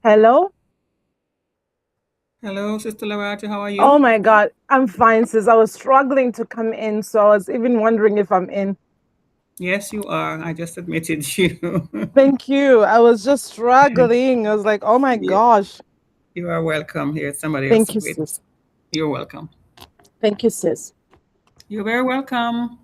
Hello? Hello, Sister Lerato. How are Oh you? my God, I'm fine, sis. I was struggling to come in, so I was even wondering if I'm in. Yes, you are. I just admitted you. Thank you. I was just struggling. I was like, oh my You gosh. you are welcome here. Somebody else Thank you, wait. sis. You're welcome. Thank you, sis. You're very welcome.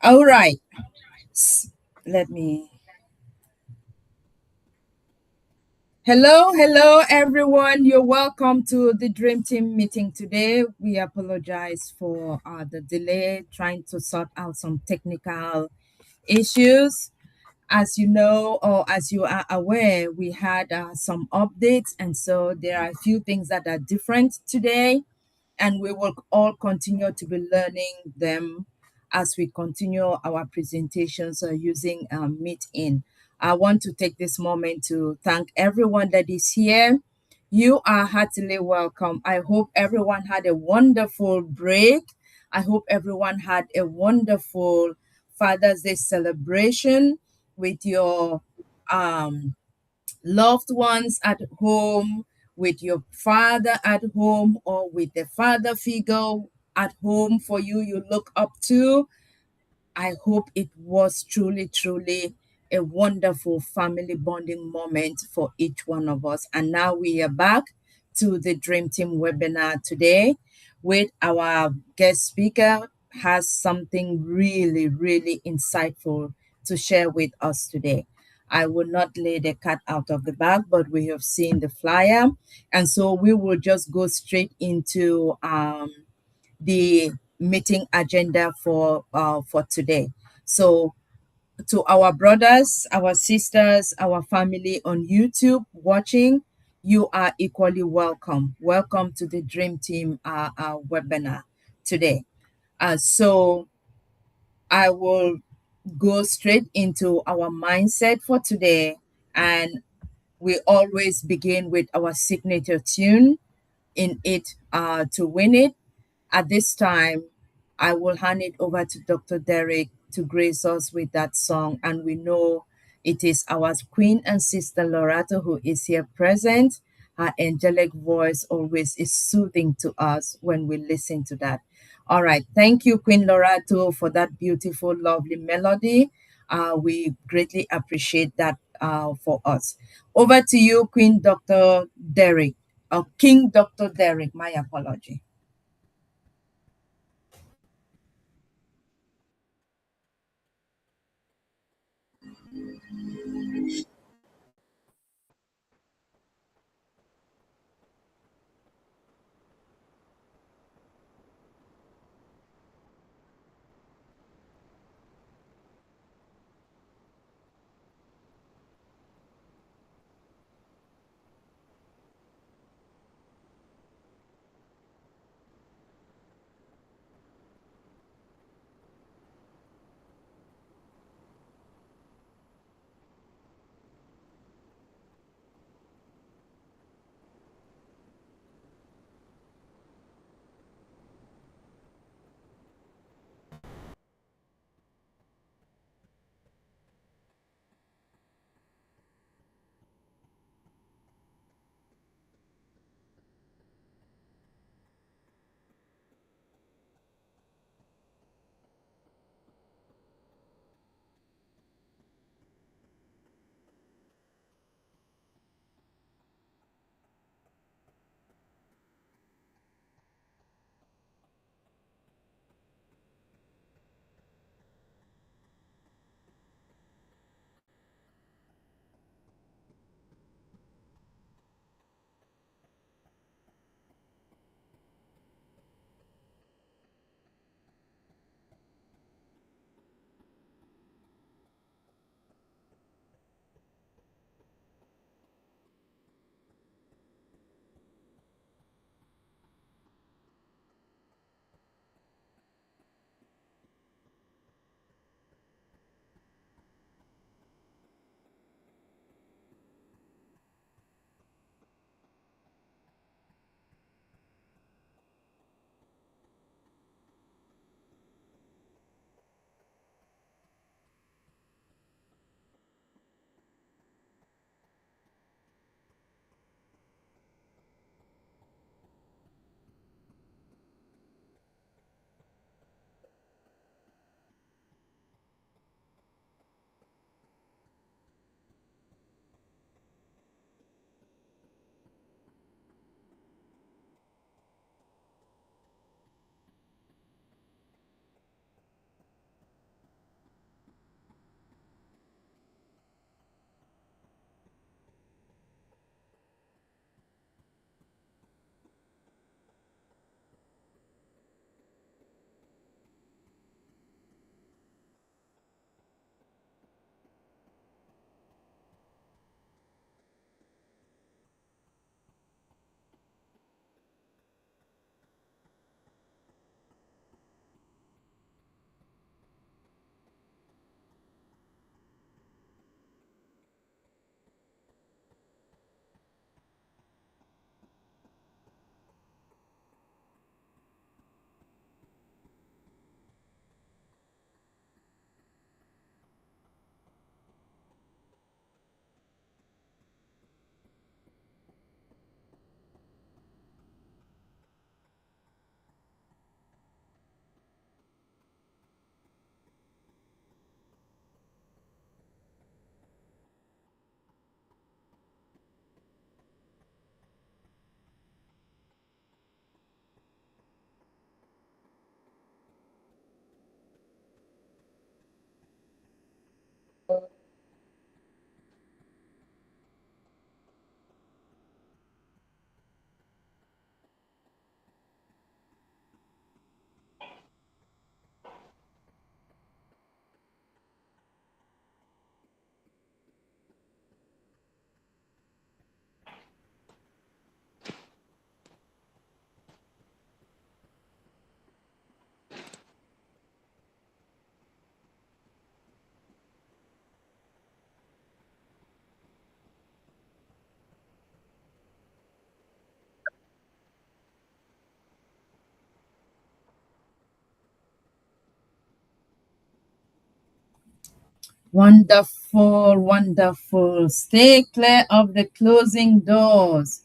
All right. S- Let me. Hello, everyone. You're welcome to the Dream Team meeting today. We apologize for the delay trying to sort out some technical issues. As you know, or as you are aware, we had some updates, and so there are a few things that are different today, and we will all continue to be learning them as we continue our presentations using Meet In. I want to take this moment to thank everyone that is here. You are heartily welcome. I hope everyone had a wonderful break. I hope everyone had a wonderful Father's Day celebration with your um, loved ones at home, with your father at home, or with the father figure at home for you, you look up to. I hope it was truly a wonderful family bonding moment for each one of us. And now we are back to the Dream Team webinar today with our guest speaker has something really insightful to share with us today. I will not lay the cat out of the bag, but we have seen the flyer. And so we will just go straight into the meeting agenda for today. So to our brothers, our sisters, our family on YouTube watching, you are equally welcome. Welcome to the Dream Team webinar today. So I will go straight into our mindset for today, and we always begin with our signature tune in it to win it. At this time, I will hand it over to Dr. Derek to grace us with that song. And we know it is our Queen and Sister Lerato who is here present. Her angelic voice always is soothing to us when we listen to that. All right. Thank you, Queen Lerato, for that beautiful, lovely melody. We greatly appreciate that for us. Over to you, Queen Dr. Derek. King Dr. Derek, my apology. Wonderful, wonderful. Stay clear of the closing doors.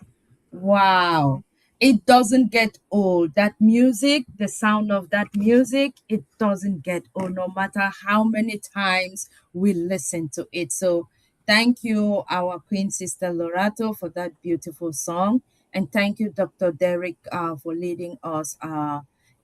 Wow. It doesn't get old. That music, the sound of that music, it doesn't get old no matter how many times we listen to it. So thank you, our Queen Sister Lorato, for that beautiful song. And thank you, Dr. Derek, for leading us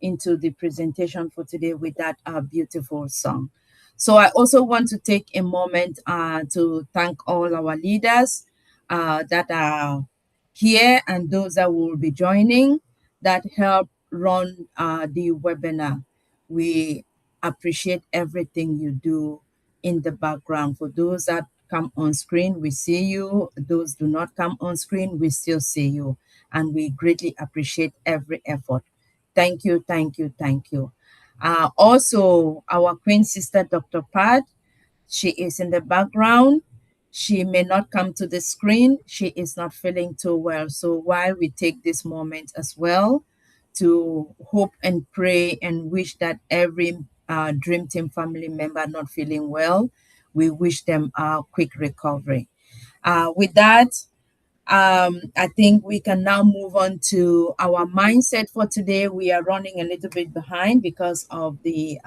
into the presentation for today with that beautiful song. So I also want to take a moment to thank all our leaders that are here and those that will be joining that help run the webinar. We appreciate everything you do in the background. For those that come on screen, we see you. Those do not come on screen, we still see you. And we greatly appreciate every effort. Thank you, thank you, thank you. Also, our Queen Sister, Dr. Pat, she is in the background. She may not come to the screen. She is not feeling too well. So while we take this moment as well to hope and pray and wish that every Dream Team family member not feeling well, we wish them a quick recovery. With that, I think we can now move on to our mindset for today. We are running a little bit behind because of the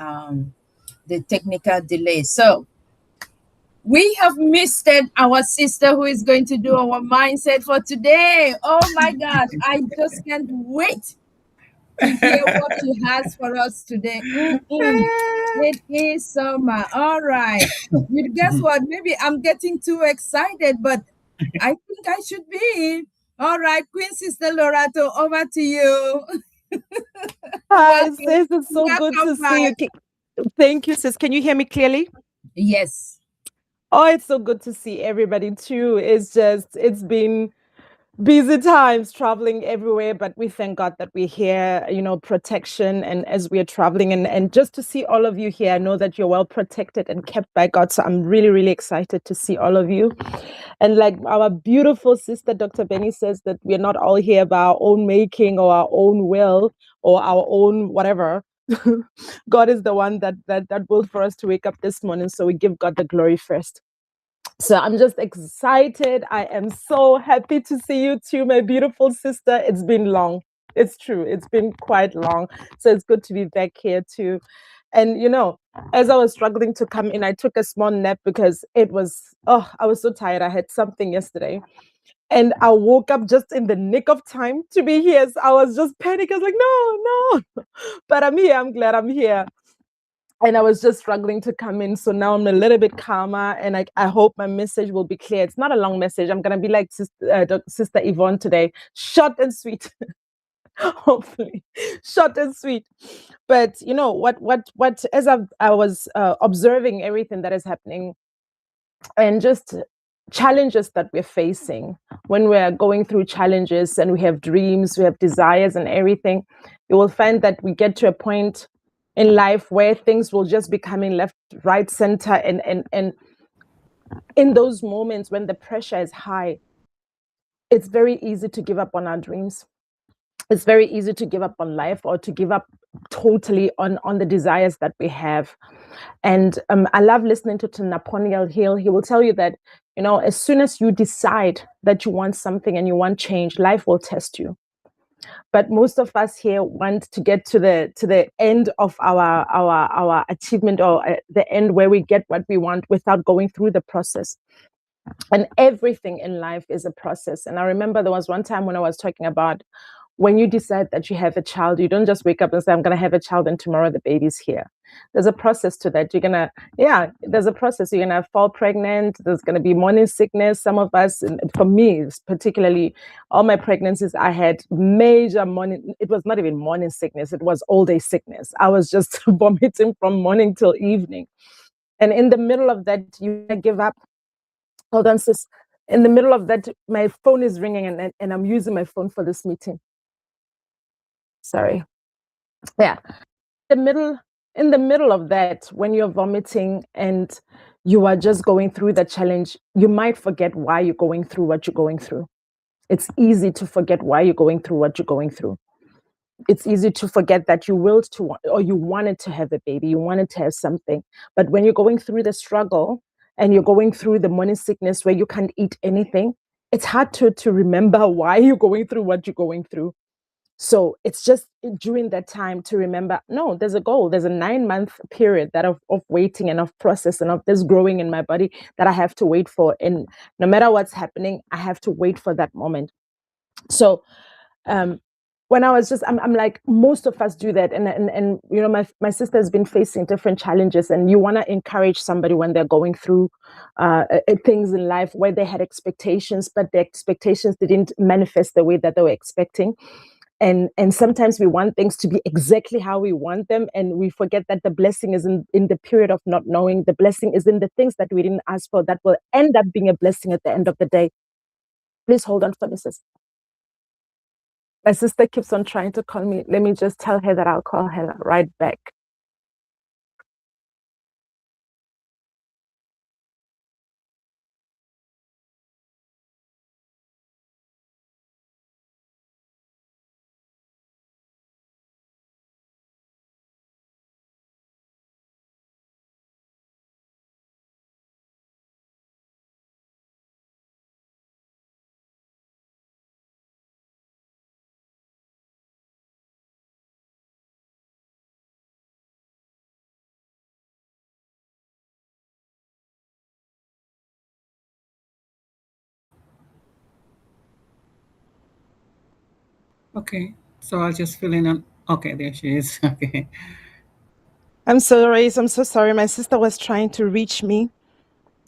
technical delay. So we have missed our sister who is going to do our mindset for today. Oh my gosh, I just can't wait to hear what she has for us today. It is summer. All right. You guess what? Maybe I'm getting too excited, but I think I should be. All right, Queen Sister Lorato, over to you. Hi, Welcome. sis. It's so good to Welcome see you. back. Thank you, sis. Can you hear me clearly? Yes. Oh, it's so good to see everybody too. It's been busy times traveling everywhere, but we thank God that we're here, protection. And as we are traveling and just to see all of you here, I know that you're well protected and kept by God. So I'm really, really excited to see all of you. And like our beautiful sister, Dr. Benny says that we're not all here by our own making or our own will or our own whatever. God is the one that willed for us to wake up this morning. So we give God the glory first. So I'm just excited. I am so happy to see you too, my beautiful sister. It's been long. It's true. It's been quite long. So it's good to be back here too. And as I was struggling to come in, I took a small nap because I was so tired. I had something yesterday. And I woke up just in the nick of time to be here. So I was just panicking. I was like, no. But I'm here. I'm glad I'm here. And I was just struggling to come in. So now I'm a little bit calmer and I hope my message will be clear. It's not a long message. I'm going to be like Sister Yvonne today, short and sweet, hopefully short and sweet. But as I was observing everything that is happening and just challenges that we're facing when we're going through challenges and we have dreams, we have desires and everything, you will find that we get to a point in life where things will just be coming left, right, center. And in those moments when the pressure is high, it's very easy to give up on our dreams. It's very easy to give up on life or to give up totally on the desires that we have. And I love listening to Napoleon Hill. He will tell you that, as soon as you decide that you want something and you want change, life will test you. But most of us here want to get to the end of our achievement or the end where we get what we want without going through the process. And everything in life is a process. And I remember there was one time when I was talking about when you decide that you have a child, you don't just wake up and say, I'm going to have a child and tomorrow the baby's here. There's a process to that. There's a process. You're going to fall pregnant. There's going to be morning sickness. Some of us, and for me, particularly, all my pregnancies, I had major morning. It was not even morning sickness. It was all day sickness. I was just vomiting from morning till evening. And in the middle of that, you give up. Hold on, sis. In the middle of that, my phone is ringing and I'm using my phone for this meeting. Sorry. Yeah. In the middle of that, when you're vomiting and you are just going through the challenge, you might forget why you're going through what you're going through. It's easy to forget why you're going through what you're going through. it's easy to forget that you willed to or you wanted to have a baby, you wanted to have something. But when you're going through the struggle and you're going through the morning sickness where you can't eat anything, it's hard to remember why you're going through what you're going through. So it's just during that time to remember, no, there's a goal. There's a 9-month period that of waiting and of process and of this growing in my body that I have to wait for. And no matter what's happening, I have to wait for that moment. So when I was I'm like, most of us do that. And you know, my sister has been facing different challenges, and you want to encourage somebody when they're going through things in life where they had expectations, but the expectations didn't manifest the way that they were expecting. And sometimes we want things to be exactly how we want them, and we forget that the blessing is in the period of not knowing. The blessing is in the things that we didn't ask for that will end up being a blessing at the end of the day. Please hold on for me, sis. My sister keeps on trying to call me. Let me just tell her that I'll call her right back. Okay, so I'll just fill in on. Okay, there she is. Okay. I'm sorry. I'm so sorry. My sister was trying to reach me.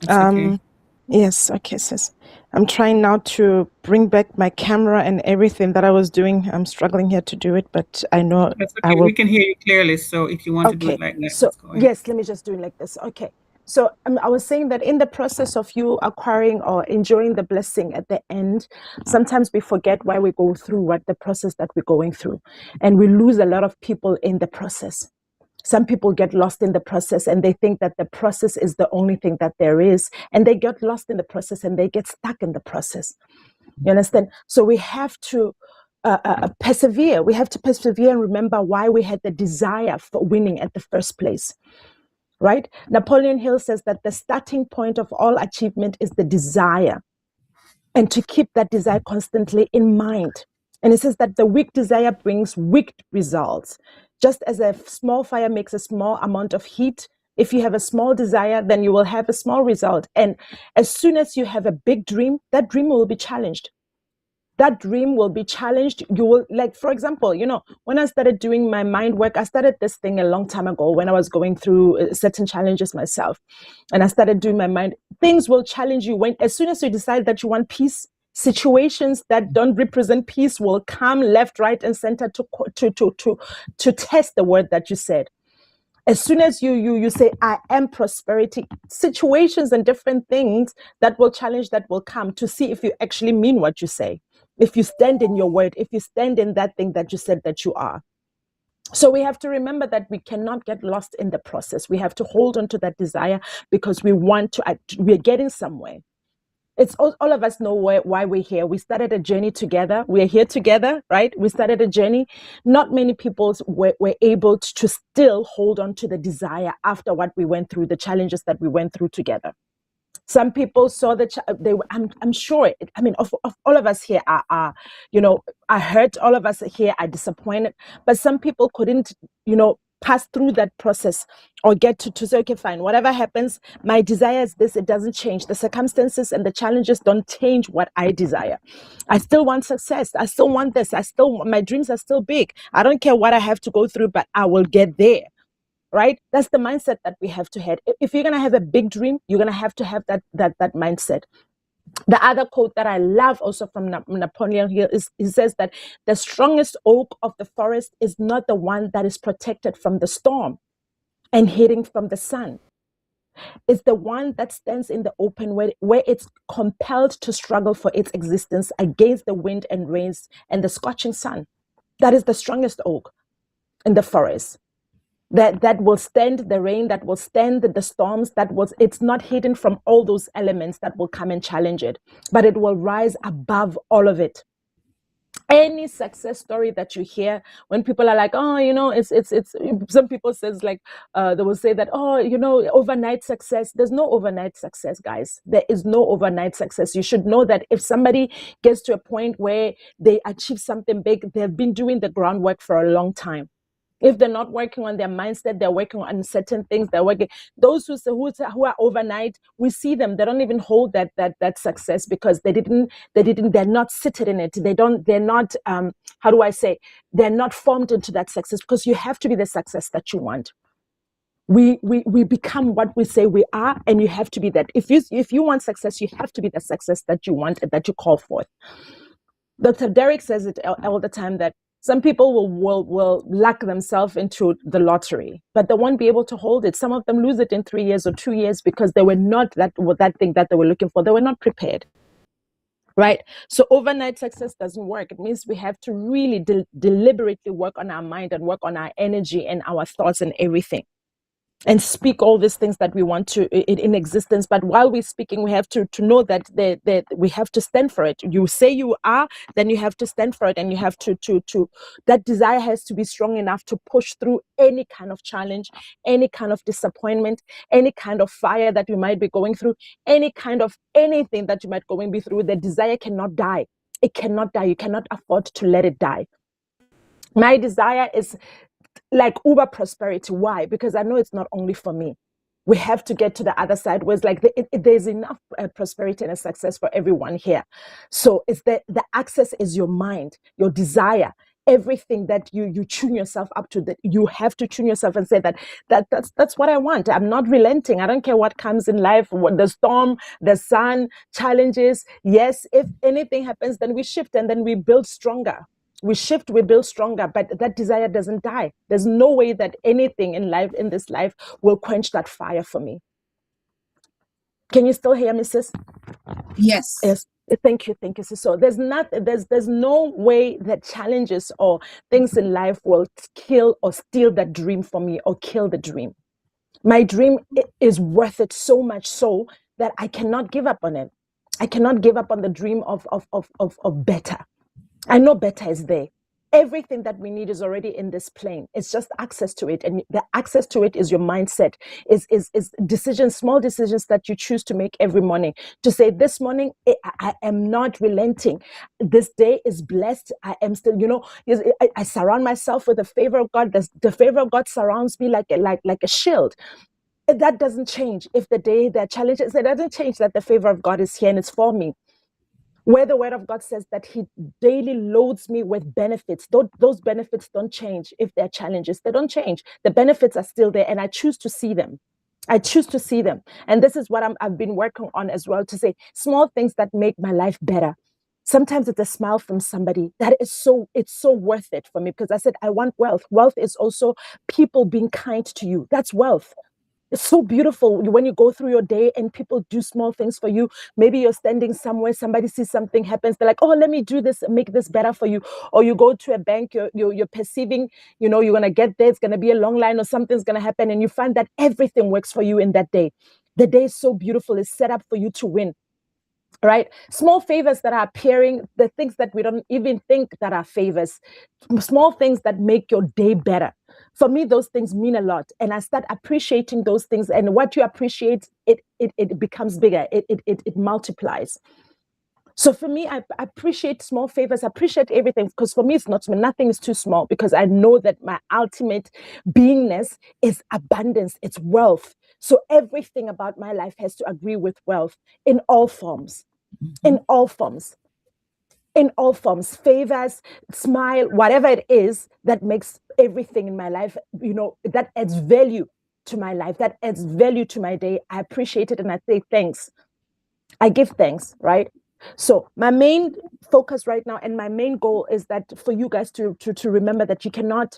That's okay. Yes, okay, sis. I'm trying now to bring back my camera and everything that I was doing. I'm struggling here to do it, but I know That's I okay. We will. can hear you clearly. So if you want to do Okay, it like that, so let's go ahead. yes, let me just do it like this. Okay, so I was saying that in the process of you acquiring or enjoying the blessing at the end, sometimes we forget why we go through what the process that we're going through, and we lose a lot of people in the process. Some people get lost in the process and they think that the process is the only thing that there is, and they get lost in the process and they get stuck in the process. You understand? So we have to persevere. We have to persevere and remember why we had the desire for winning at the first place. Right? Napoleon Hill says that the starting point of all achievement is the desire, and to keep that desire constantly in mind. And it says that the weak desire brings weak results. Just as a small fire makes a small amount of heat, if you have a small desire, then you will have a small result. And as soon as you have a big dream, that dream will be challenged. That dream will be challenged. You will, like, for example, you know, when I started doing my mind work, I started this thing a long time ago when I was going through certain challenges myself. And I started doing my mind. Things will challenge you when, as soon as you decide that you want peace, situations that don't represent peace will come left, right, and center to test the word that you said. As soon as you say I am prosperity, situations and different things that will challenge, that will come to see if you actually mean what you say, if you stand in your word, if you stand in that thing that you said that you are. So we have to remember that we cannot get lost in the process. We have to hold on to that desire because we're getting somewhere. It's all of us know why we're here. We started a journey together. We're here together, right? We started a journey. Not many people were able to still hold on to the desire after what we went through, the challenges that we went through together. Some people saw I'm sure, I mean, of all of us here are, you know, are hurt. All of us here are disappointed. But some people couldn't, you know, pass through that process or get to say, okay, fine, whatever happens, my desire is this. It doesn't change. The circumstances and the challenges don't change what I desire. I still want success. I still want this. My dreams are still big. I don't care what I have to go through, but I will get there. Right? That's the mindset that we have to have. If you're gonna have a big dream, you're gonna have to have that mindset. The other quote that I love also from Napoleon Hill is, he says that the strongest oak of the forest is not the one that is protected from the storm and hidden from the sun. It's the one that stands in the open, where it's compelled to struggle for its existence against the wind and rains and the scorching sun. That is the strongest oak in the forest. That will stand the rain, that will stand the storms, it's not hidden from all those elements that will come and challenge it, but it will rise above all of it. Any success story that you hear, when people are like, oh, it's some people says like, they will say that, oh, overnight success. There's no overnight success, guys. There is no overnight success. You should know that if somebody gets to a point where they achieve something big, they've been doing the groundwork for a long time. If they're not working on their mindset, they're working on certain things. They're working. Those who are overnight, we see them. They don't even hold that success because they're not seated in it. They're not. How do I say? They're not formed into that success, because you have to be the success that you want. We become what we say we are, and you have to be that. If you want success, you have to be the success that you want and that you call forth. Dr. Derek says it all the time that some people will luck themselves into the lottery, but they won't be able to hold it. Some of them lose it in 3 years or 2 years because they were not that thing that they were looking for. They were not prepared. Right? So overnight success doesn't work. It means we have to really deliberately work on our mind and work on our energy and our thoughts and everything, and speak all these things that we want to in existence. But while we're speaking, we have to know that we have to stand for it. You say you are, then you have to stand for it, and you have to that desire has to be strong enough to push through any kind of challenge, any kind of disappointment, any kind of fire that you might be going through, any kind of anything that you might be through. The desire cannot die. It cannot die. You cannot afford to let it die. My desire is like uber prosperity. Why? Because I know it's not only for me. We have to get to the other side where it's like there's enough prosperity and success for everyone here. So it's the access is your mind, your desire, everything that you tune yourself up to. That you have to tune yourself and say that's what I want. I'm not relenting. I don't care what comes in life, what the storm, the sun, challenges. Yes, if anything happens, then we shift and then we build stronger. We shift, we build stronger, but that desire doesn't die. There's no way that anything in this life will quench that fire for me. Can you still hear me, sis? Yes. Yes. Thank you, sis. So there's no way that challenges or things in life will kill or steal that dream from me or kill the dream. My dream is worth it so much so that I cannot give up on it. I cannot give up on the dream of better. I know better is there. Everything that we need is already in this plane. It's just access to it. And the access to it is your mindset, is decisions, small decisions that you choose to make every morning. To say, this morning, I am not relenting. This day is blessed. I am still, I surround myself with the favor of God. The favor of God surrounds me like a shield. That doesn't change. If the day there are challenges, it doesn't change that the favor of God is here and it's for me. Where the word of God says that he daily loads me with benefits. Those benefits don't change. If there are challenges, they don't change. The benefits are still there, and I choose to see them. I choose to see them. And this is what I've been working on as well, to say small things that make my life better. Sometimes it's a smile from somebody it's so worth it for me, because I said, I want wealth. Wealth is also people being kind to you. That's wealth. It's so beautiful when you go through your day and people do small things for you. Maybe you're standing somewhere, somebody sees something happens, they're like, oh, let me do this, make this better for you. Or you go to a bank, you're perceiving, you're going to get there, it's going to be a long line or something's going to happen, and you find that everything works for you in that day. The day is so beautiful, it's set up for you to win. Right? Small favors that are appearing, the things that we don't even think that are favors, small things that make your day better. For me, those things mean a lot. And I start appreciating those things. And what you appreciate, it becomes bigger. It multiplies. So for me, I appreciate small favors, I appreciate everything, because for me, nothing is too small, because I know that my ultimate beingness is abundance, it's wealth. So everything about my life has to agree with wealth in all forms, in all forms. In all forms, favors, smile, whatever it is that makes everything in my life, that adds value to my life, that adds value to my day. I appreciate it and I say thanks. I give thanks, right? So my main focus right now and my main goal is that for you guys to remember that you cannot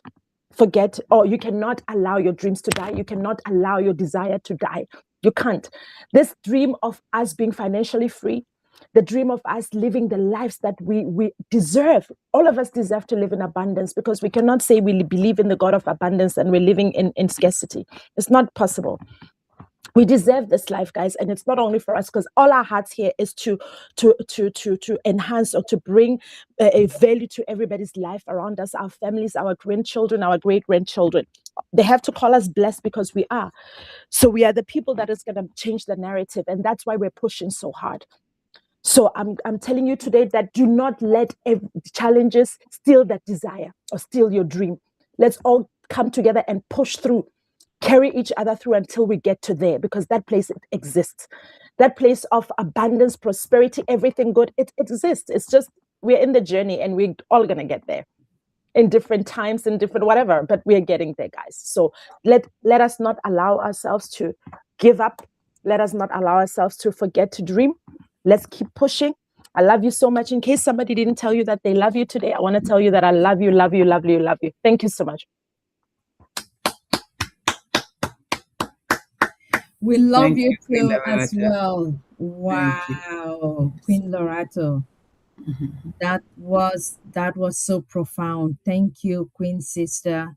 forget, or you cannot allow your dreams to die. You cannot allow your desire to die. You can't. This dream of us being financially free, the dream of us living the lives that we deserve. All of us deserve to live in abundance, because we cannot say we believe in the God of abundance and we're living in scarcity. It's not possible. We deserve this life, guys, and it's not only for us, because all our hearts here is to enhance or to bring a value to everybody's life around us, our families, our grandchildren, our great grandchildren. They have to call us blessed because we are. So we are the people that is going to change the narrative, and that's why we're pushing so hard. So I'm telling you today that do not let challenges steal that desire or steal your dream. Let's all come together and push through, carry each other through until we get to there, because that place exists. That place of abundance, prosperity, everything good, it exists. It's just we're in the journey and we're all going to get there in different times, in different whatever, but we're getting there, guys. So let us not allow ourselves to give up. Let us not allow ourselves to forget to dream. Let's keep pushing. I love you so much. In case somebody didn't tell you that they love you today, I want to tell you that I love you, love you, love you, love you. Thank you so much. We love Thank you you, too Queen as Lerato. well. Thank you. Wow, Queen Lerato. That was so profound. Thank you, Queen Sister.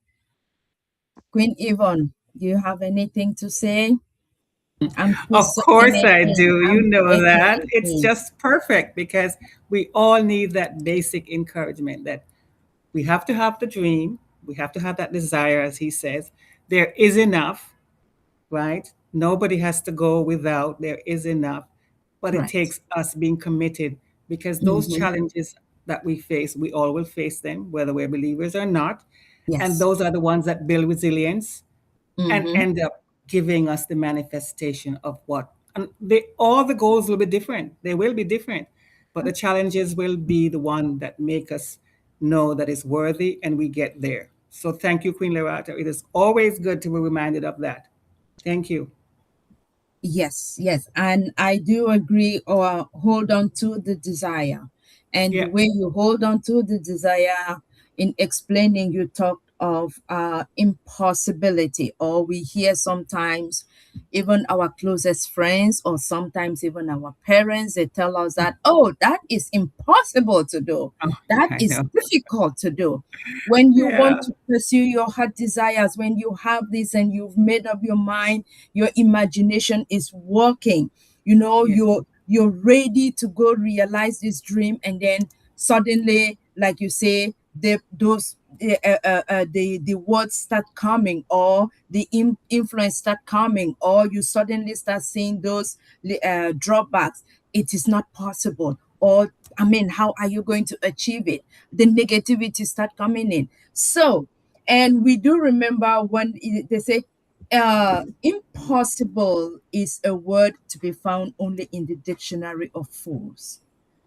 Queen Yvonne, do you have anything to say? I'm Of just sucking course it I in. do. You I'm know taking that. it It's in. just perfect because we all need that basic encouragement that we have to have the dream, we have to have that desire, as he says. There is enough, right? Nobody has to go without, there is enough. But it Right. takes us being committed because those Mm-hmm. challenges that we face, we all will face them, whether we're believers or not. And Yes. those are the ones that build resilience and Mm-hmm. end up giving us the manifestation of what. And all the goals will be different. They will be different, but the challenges will be the one that make us know that it's worthy and we get there. So thank you, Queen Lerato. It is always good to be reminded of that. Thank you. Yes, yes. And I do agree or hold on to the desire. And the Yeah. way you hold on to the desire in explaining, you talked of impossibility, or we hear sometimes even our closest friends or sometimes even our parents, they tell us that, oh, that is impossible to do. Oh, That I is know. difficult to do. When you Yeah. want to pursue your heart desires, when you have this and you've made up your mind, your imagination is working, Yeah. you're ready to go realize this dream, and then suddenly, like you say, the words start coming, or the influence start coming, or you suddenly start seeing those drawbacks. It is not possible, or I mean, how are you going to achieve it? The negativity start coming in. So, and we do remember when they say impossible is a word to be found only in the dictionary of fools.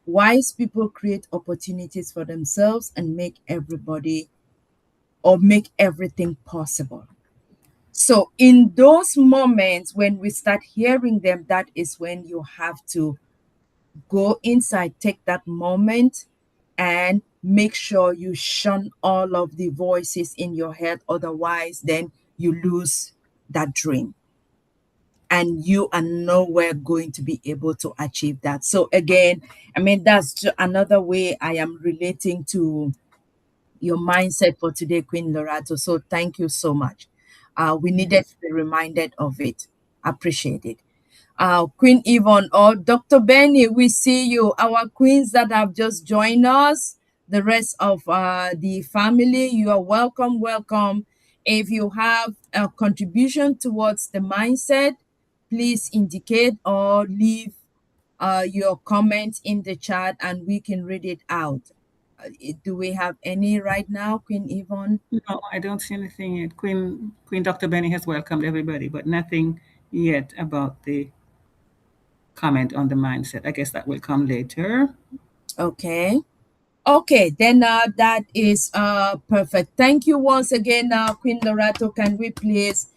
Wise people create opportunities for themselves and make everybody or make everything possible. So, in those moments when we start hearing them, that is when you have to go inside, take that moment, and make sure you shun all of the voices in your head. Otherwise, then you lose that dream and you are nowhere going to be able to achieve that. So, again, I mean, that's another way I am relating to your mindset for today, Queen Lorato. So, thank you so much. We needed to be reminded of it. Appreciate it. Queen Yvonne or Dr. Benny, we see you. Our queens that have just joined us, the rest of the family, you are welcome, welcome. If you have a contribution towards the mindset, please indicate or leave your comment in the chat and we can read it out. Do we have any right now, Queen Yvonne? No, I don't see anything yet. Queen Dr. Benny has welcomed everybody, but nothing yet about the comment on the mindset. I guess that will come later. Okay. Okay, then that is perfect. Thank you once again, Queen Lorato. Can we please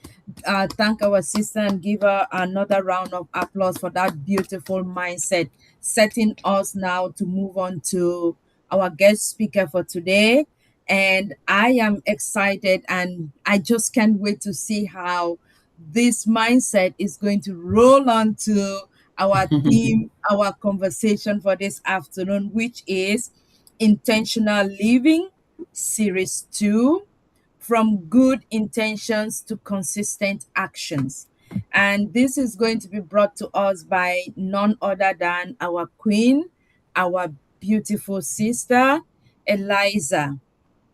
thank our sister and give her another round of applause for that beautiful mindset, setting us now to move on to our guest speaker for today. And I am excited and I just can't wait to see how this mindset is going to roll on to our theme, our conversation for this afternoon, which is Intentional Living, Series 2, From Good Intentions to Consistent Actions. And this is going to be brought to us by none other than our queen, our beautiful sister, Eliza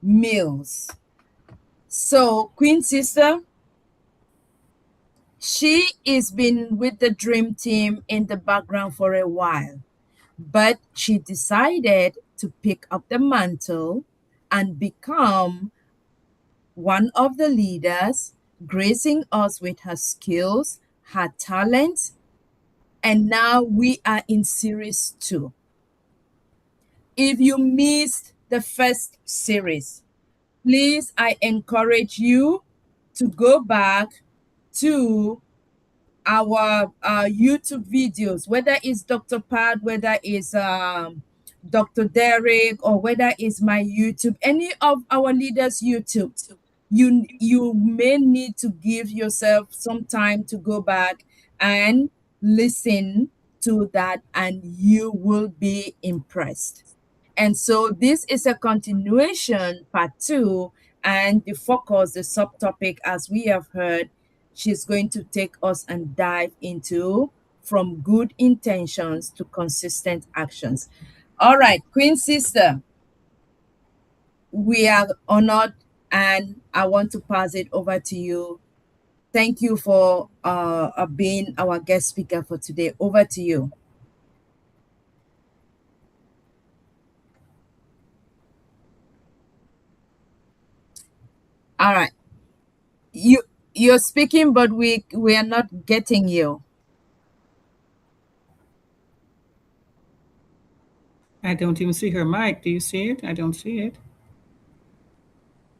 Mills. So, Queen Sister, she has been with the Dream Team in the background for a while, but she decided to pick up the mantle and become one of the leaders, gracing us with her skills, her talents, and now we are in series 2. If you missed the first series, please, I encourage you to go back to our YouTube videos, whether it's Dr. Pat, whether it's Dr. Derek, or whether it's my YouTube, any of our leaders' YouTube. You may need to give yourself some time to go back and listen to that, and you will be impressed. And so this is a continuation, part 2, and the focus, the subtopic, as we have heard, she's going to take us and dive into from good intentions to consistent actions. All right, Queen Sister, we are honored, and I want to pass it over to you. Thank you for being our guest speaker for today. Over to you. All right. You're speaking, but we are not getting you. I don't even see her mic. Do you see it? I don't see it.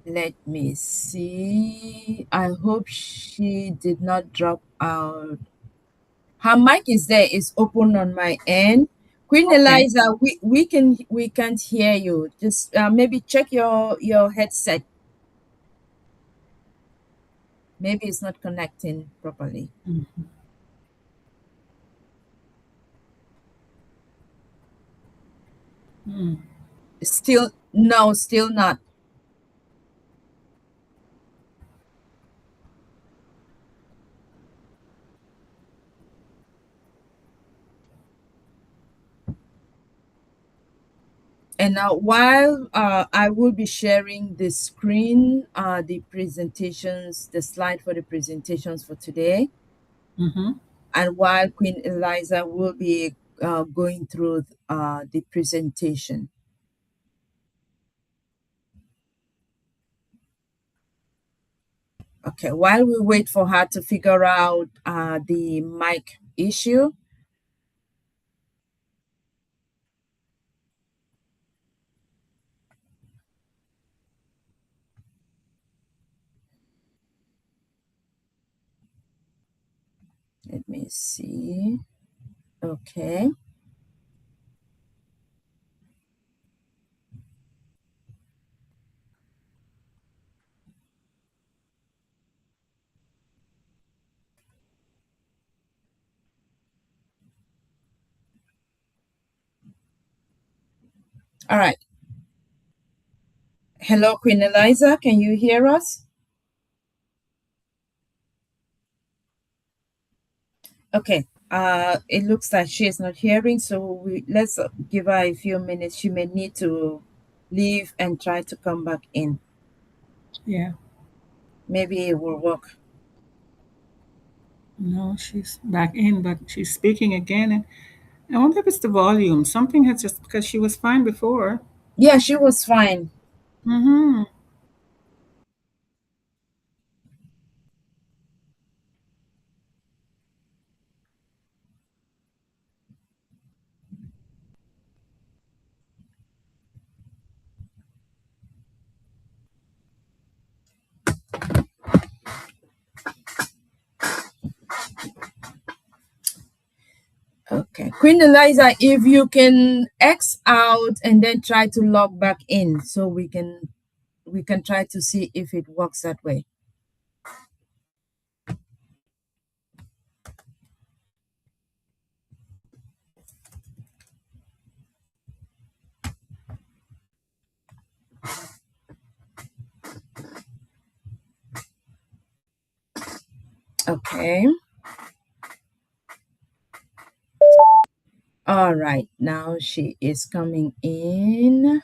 Let me see. I hope she did not drop out. Her mic is there, it's open on my end. Queen Okay. Eliza, we can't hear you. Just maybe check your headset. Maybe it's not connecting properly. Still no, still not. And now, while I will be sharing the screen, the presentations, the slide for the presentations for today, Mm-hmm. and while Queen Eliza will be going through the presentation. Okay, while we wait for her to figure out the mic issue, let me see. Okay. All right. Hello, Queen Eliza. Can you hear us? Okay. It looks like she is not hearing, so let's give her a few minutes. She may need to leave and try to come back in. Yeah. Maybe it will work. No, she's back in, but she's speaking again. And I wonder if it's the volume. Something has just, because she was fine before. Yeah, she was fine. Mm-hmm. Okay. Queen Eliza, if you can X out and then try to log back in so we can try to see if it works that way. Okay. All right, now she is coming in.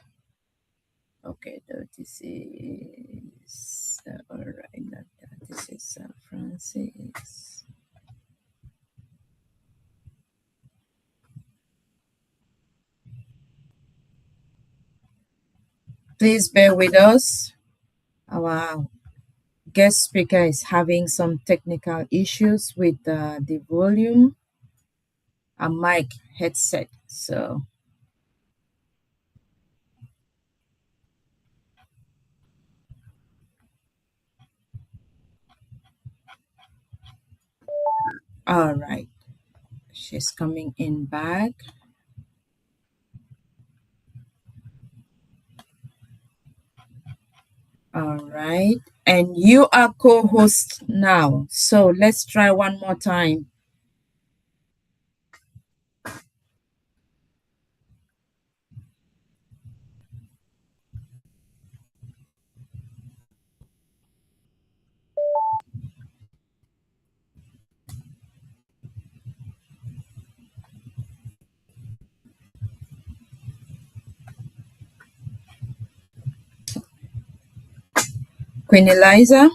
Okay, so this is all right. This is Francis. Please bear with us. Our guest speaker is having some technical issues with the volume and mic headset. So, all right, she's coming in back. All right, and you are co-host now. So let's try one more time. Queen Eliza.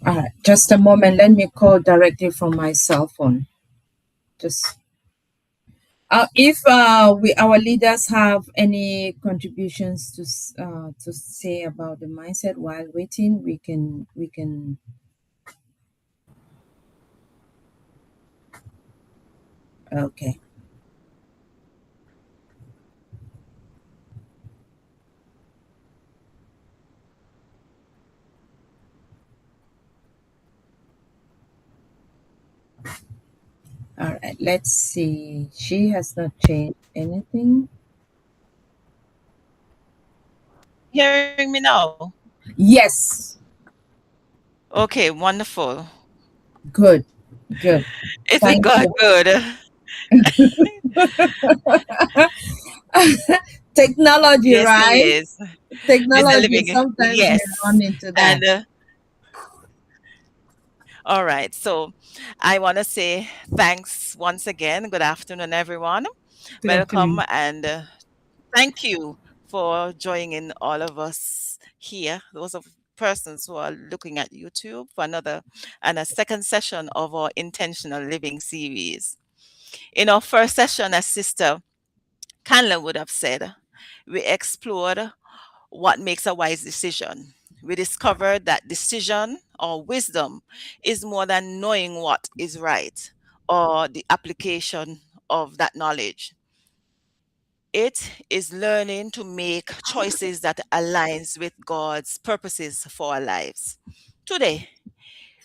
All right, just a moment. Let me call directly from my cell phone. Just if we our leaders have any contributions to say about the mindset while waiting, we can. Okay. All right. Let's see. She has not changed anything. Hearing me now? Yes. Okay, wonderful. Good. Good. Isn't Thank God you. good? Technology, Yes, He right? is. He's the Technology. living. Sometimes we Yes. run into that. And all right. So I want to say thanks once again. Good afternoon, everyone. Good Welcome afternoon. and thank you for joining all of us here. Those of persons who are looking at YouTube for another and a second session of our intentional living series. In our first session, as Sister Kanla would have said, we explored what makes a wise decision. We discovered that decision or wisdom is more than knowing what is right or the application of that knowledge. It is learning to make choices that aligns with God's purposes for our lives. Today,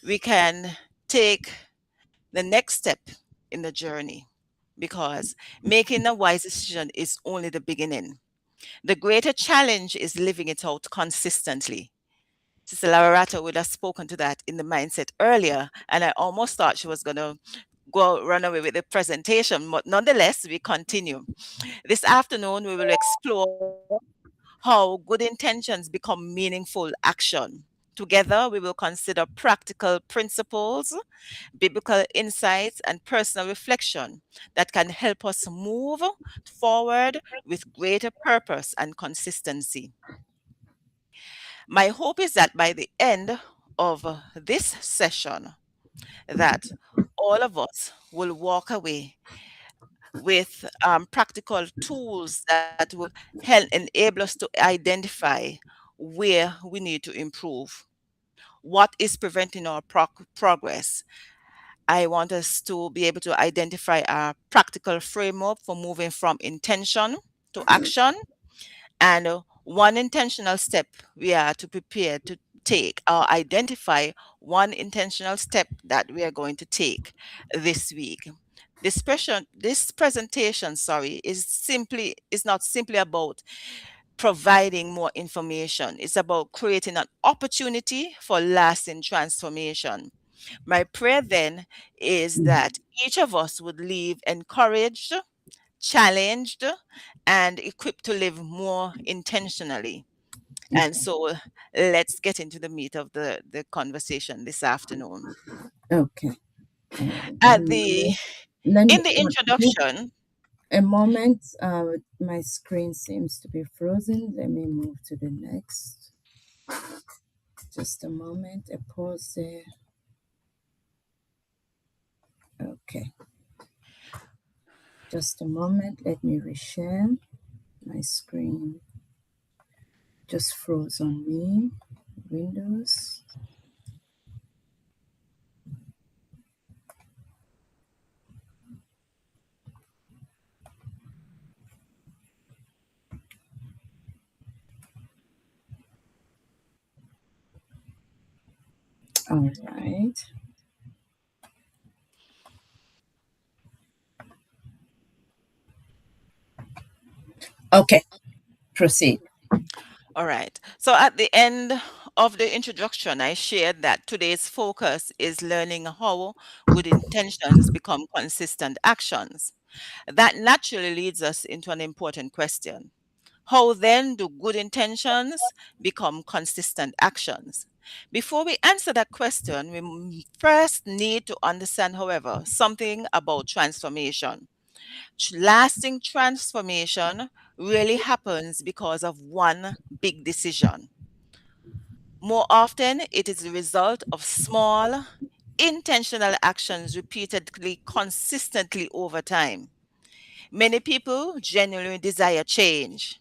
we can take the next step in the journey because making a wise decision is only the beginning. The greater challenge is living it out consistently. Sister Lerato would have spoken to that in the mindset earlier, and I almost thought she was going to go run away with the presentation, but nonetheless, we continue. This afternoon, we will explore how good intentions become meaningful action. Together, we will consider practical principles, biblical insights, and personal reflection that can help us move forward with greater purpose and consistency. My hope is that by the end of this session, that all of us will walk away with practical tools that will help enable us to identify where we need to improve, what is preventing our progress. I want us to be able to identify a practical framework for moving from intention to action and one intentional step we are to prepare to take or identify one intentional step that we are going to take this week. This presentation, sorry, is not simply about providing more information. It's about creating an opportunity for lasting transformation. My prayer then is Mhm. that each of us would leave encouraged, challenged, and equipped to live more intentionally. And Okay. so let's get into the meat of the conversation this afternoon. Okay. At Then the let In me the give introduction, a moment. My screen seems to be frozen. Let me move to the next. Just a moment. A pause there. Okay. Just a moment. Let me reshare. My screen just froze on me. Windows. All right. Okay. Proceed. all right. So at the end of the introduction, I shared that today's focus is learning how good intentions become consistent actions. That naturally leads us into an important question. How then do good intentions become consistent actions? Before we answer that question, we first need to understand, however, something about transformation. Lasting transformation really happens because of one big decision. More often, it is the result of small, intentional actions repeatedly, consistently over time. Many people genuinely desire change.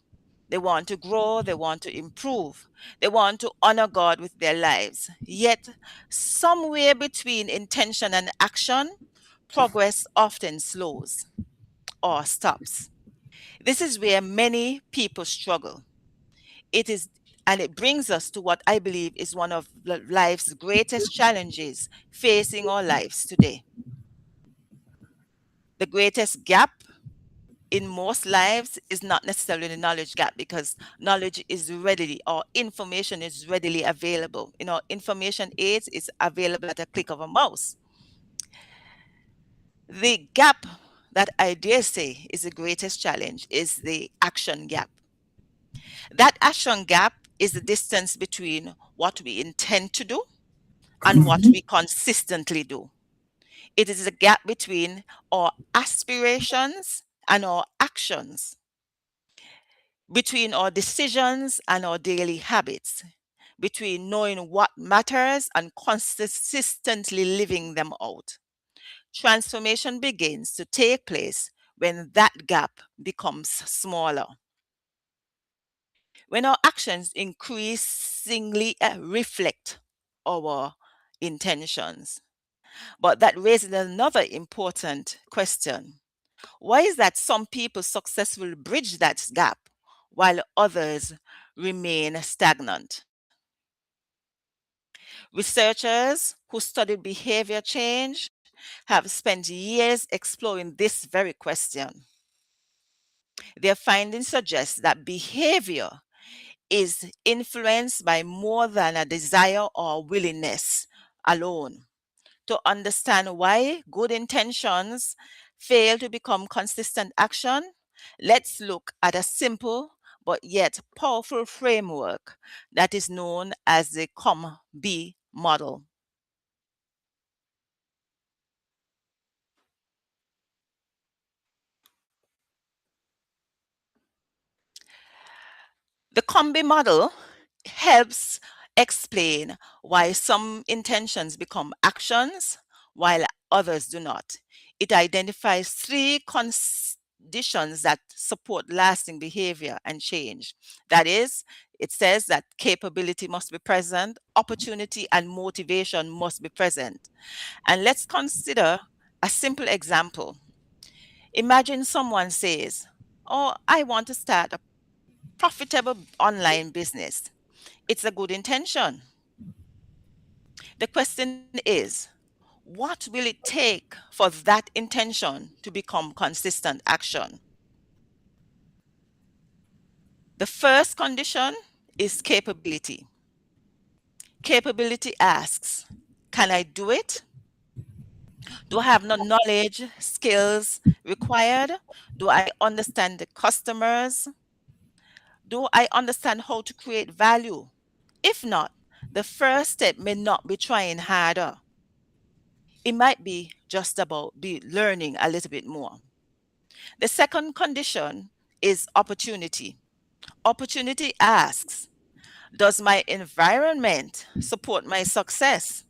They want to grow, they want to improve, they want to honor God with their lives. Yet, somewhere between intention and action, progress often slows or stops. This is where many people struggle. It is and it brings us to what I believe is one of life's greatest challenges facing our lives today. The greatest gap in most lives is not necessarily the knowledge gap because knowledge is readily or information is readily available. Information aids is available at a click of a mouse. The gap that I dare say is the greatest challenge is the action gap. That action gap is the distance between what we intend to do and what we consistently do. It is a gap between our aspirations and our actions, between our decisions and our daily habits, between knowing what matters and consistently living them out. Transformation begins to take place when that gap becomes smaller, when our actions increasingly reflect our intentions. But that raises another important question. Why is that some people successfully bridge that gap while others remain stagnant? Researchers who study behavior change have spent years exploring this very question. Their findings suggest that behavior is influenced by more than a desire or willingness alone. To understand why good intentions fail to become consistent action, let's look at a simple but yet powerful framework that is known as the COM-B model. The COM-B model helps explain why some intentions become actions while others do not. It identifies three conditions that support lasting behavior and change. That is, it says that capability must be present, opportunity and motivation must be present. And let's consider a simple example. Imagine someone says, "Oh, I want to start a profitable online business." It's a good intention. The question is, what will it take for that intention to become consistent action? The first condition is capability. Capability asks, Can I do it? Do I have the knowledge, skills required? Do I understand the customers? Do I understand how to create value? If not, the first step may not be trying harder. It might be just about be learning a little bit more. The second condition is opportunity. Opportunity asks, does my environment support my success?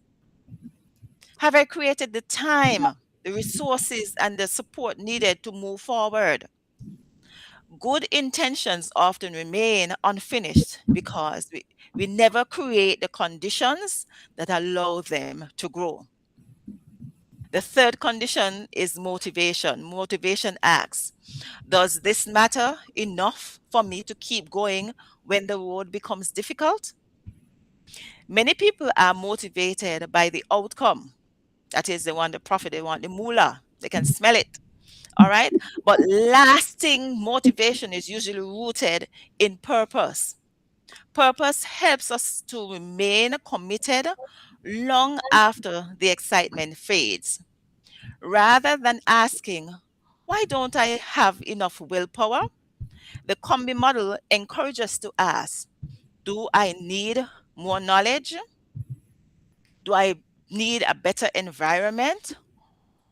Have I created the time, the resources, and the support needed to move forward? Good intentions often remain unfinished because we never create the conditions that allow them to grow. The third condition is motivation. Motivation asks, does this matter enough for me to keep going when the road becomes difficult? Many people are motivated by the outcome. That is, they want the profit, they want the moolah, they can smell it. All right. But lasting motivation is usually rooted in purpose. Purpose helps us to remain committed long after the excitement fades. Rather than asking, why don't I have enough willpower? The combi model encourages us to ask, do I need more knowledge? Do I need a better environment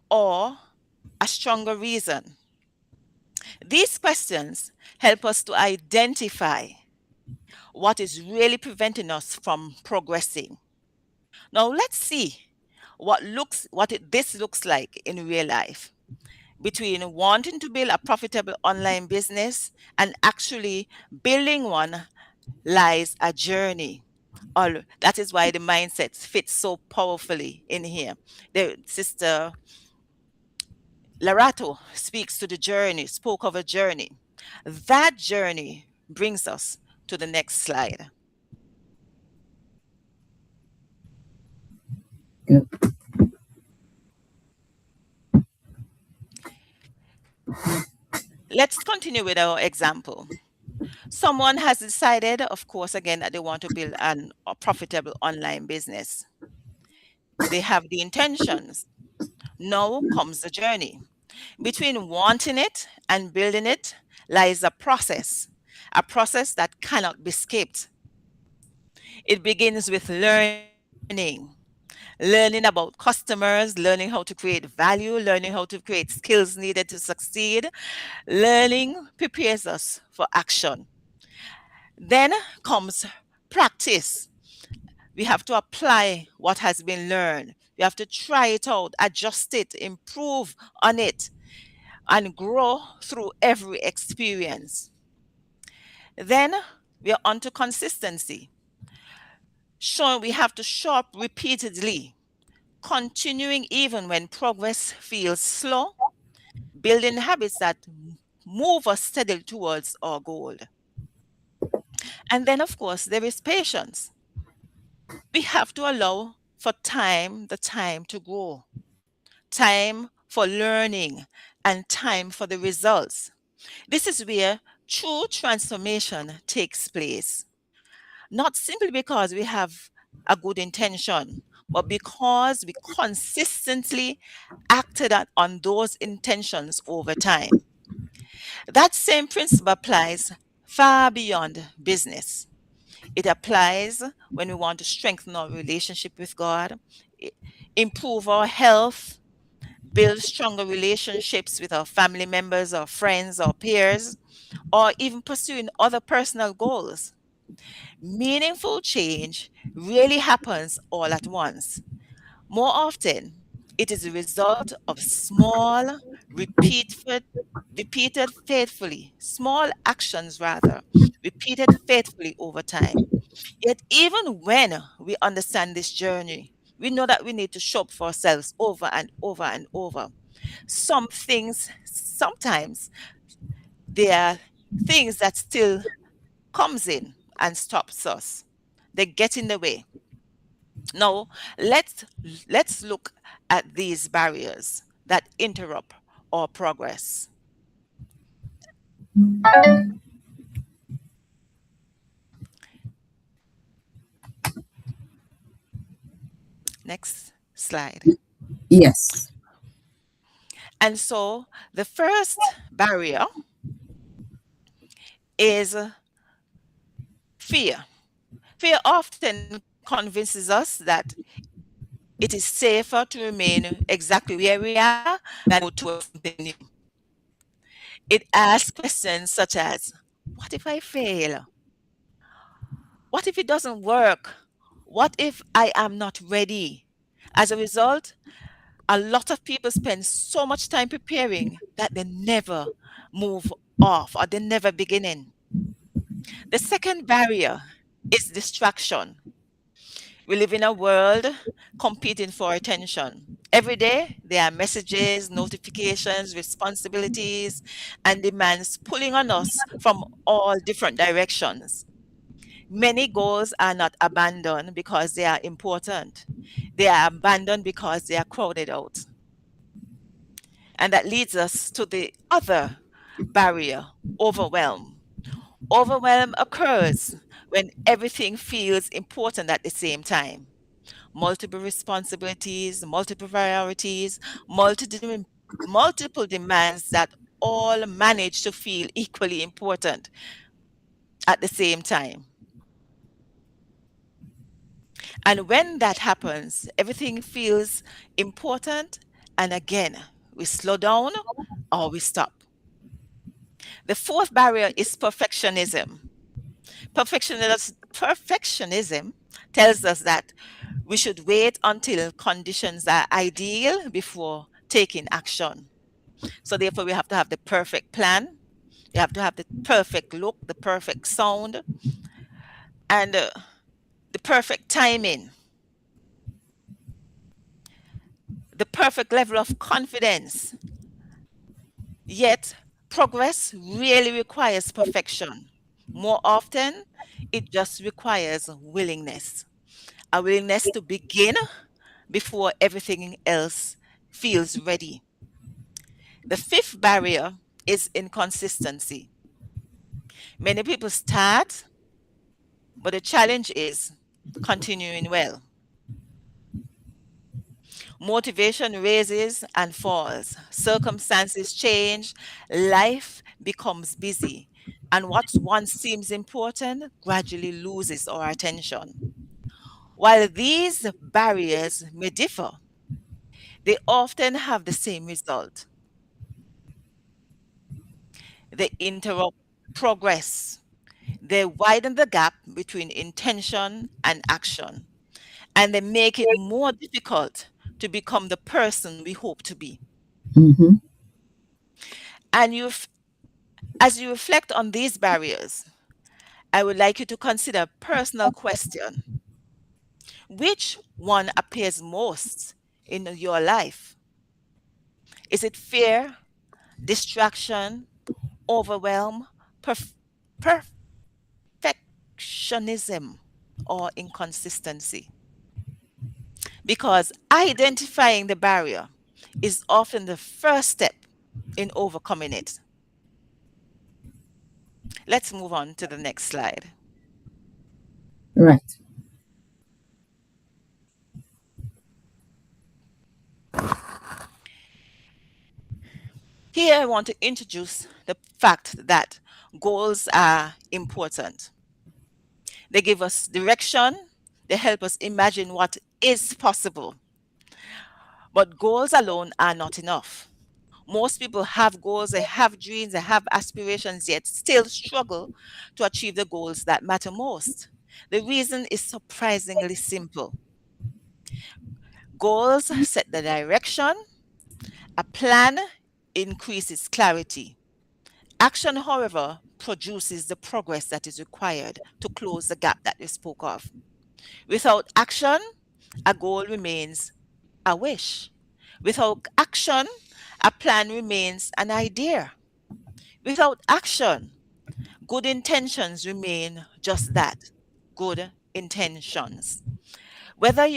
or a stronger reason? These questions help us to identify what is really preventing us from progressing. Now let's see this looks like in real life. Between wanting to build a profitable online business and actually building one lies a journey. All that is why the mindset fits so powerfully in here. The sister Lerato speaks to the journey, spoke of a journey. That journey brings us to the next slide. Good. Let's continue with our example. Someone has decided, of course, again, that they want to build a profitable online business. They have the intentions. Now comes the journey. Between wanting it and building it lies a process that cannot be skipped. It begins with learning about customers, learning how to create value, learning how to create skills needed to succeed. Learning prepares us for action. Then comes practice. We have to apply what has been learned. We have to try it out, adjust it, improve on it, and grow through every experience. Then we are on to consistency. Showing we have to show up repeatedly, continuing even when progress feels slow, building habits that move us steadily towards our goal. And then, of course, there is patience. We have to allow for the time to grow, time for learning, and time for the results. This is where true transformation takes place. Not simply because we have a good intention, but because we consistently on those intentions over time. That same principle applies far beyond business. It applies when we want to strengthen our relationship with God, i- improve our health, build stronger relationships with our family members, our friends, our peers, or even pursuing other personal goals. Meaningful change really happens all at once. More often, it is a result of repeated, small actions rather, repeated faithfully over time. Yet, even when we understand this journey, we know that we need to show up for ourselves over and over and over. Sometimes, there are things that still comes in and stops us. They get in the way. Now, let's look at these barriers that interrupt our progress. Next slide. Yes. And so the first barrier is fear. Fear often convinces us that it is safer to remain exactly where we are than to move towards something new. It asks questions such as, what if I fail? What if it doesn't work? What if I am not ready? As a result, a lot of people spend so much time preparing that they never move off or they never begin in. The second barrier is distraction. We live in a world competing for attention. Every day, there are messages, notifications, responsibilities, and demands pulling on us from all different directions. Many goals are not abandoned because they are important. They are abandoned because they are crowded out. And that leads us to the other barrier, overwhelm. Overwhelm occurs when everything feels important at the same time. Multiple responsibilities, multiple priorities, multiple demands that all manage to feel equally important at the same time. And when that happens, everything feels important. And again, we slow down or we stop. The fourth barrier is perfectionism. Perfectionism tells us that we should wait until conditions are ideal before taking action. So, therefore, we have to have the perfect plan, we have to have the perfect look, the perfect sound, and the perfect timing, the perfect level of confidence. Yet, progress really requires perfection. More often, it just requires willingness, a willingness to begin before everything else feels ready. The fifth barrier is inconsistency. Many people start, but the challenge is continuing well. Motivation raises and falls, circumstances change, life becomes busy, and what once seems important gradually loses our attention. While these barriers may differ, they often have the same result. They interrupt progress. They widen the gap between intention and action, and they make it more difficult to become the person we hope to be. Mm-hmm. And as you reflect on these barriers, I would like you to consider a personal question. Which one appears most in your life? Is it fear, distraction, overwhelm, perf- perfectionism, or inconsistency? Because identifying the barrier is often the first step in overcoming it. Let's move on to the next slide. Right. Here, I want to introduce the fact that goals are important. They give us direction, they help us imagine what is possible. But goals alone are not enough. Most people have goals, they have dreams, they have aspirations, yet still struggle to achieve the goals that matter most. The reason is surprisingly simple. Goals set the direction, a plan increases clarity. Action, however, produces the progress that is required to close the gap that we spoke of. Without action, a goal remains a wish. Without action, a plan remains an idea. Without action, good intentions remain just that, good intentions. Whether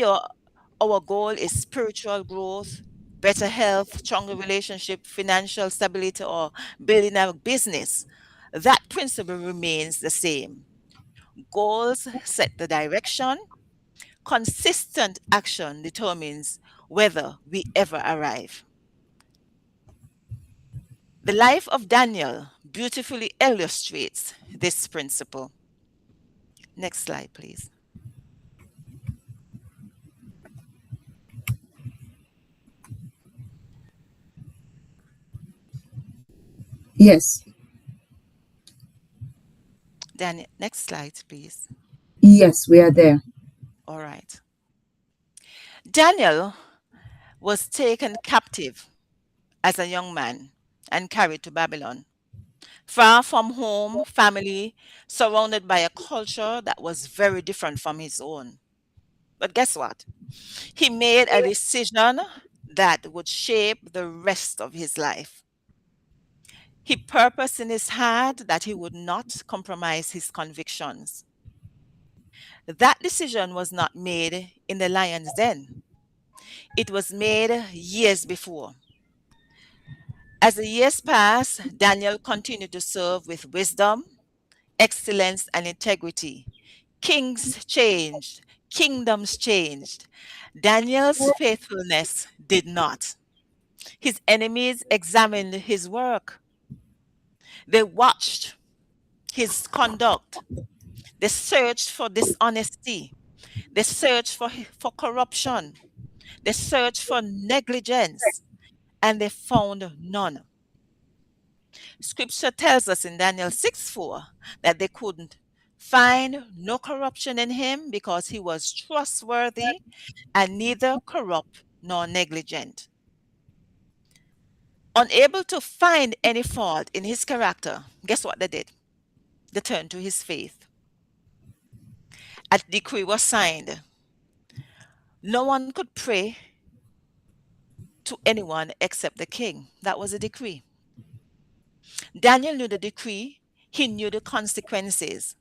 our goal is spiritual growth, better health, stronger relationship, financial stability, or building a business, that principle remains the same. Goals set the direction, Consistent action determines whether we ever arrive. The life of Daniel beautifully illustrates this principle. Next slide, please. Yes. Daniel, next slide, please. Yes, we are there. All right. Daniel was taken captive as a young man and carried to Babylon. Far from home, family, surrounded by a culture that was very different from his own. But guess what? He made a decision that would shape the rest of his life. He purposed in his heart that he would not compromise his convictions. That decision was not made in the lion's den, it was made years before. As the years passed, Daniel continued to serve with wisdom, excellence, and integrity. Kings changed, kingdoms changed. Daniel's faithfulness did not. His enemies examined his work. They watched his conduct. They searched for dishonesty. They searched for corruption. They searched for negligence, and they found none. Scripture tells us in Daniel 6:4 that they couldn't find no corruption in him because he was trustworthy and neither corrupt nor negligent. Unable to find any fault in his character, guess what they did? They turned to his faith. A decree was signed. No one could pray to anyone except the king. That was a decree. Daniel knew the decree, he knew the consequences.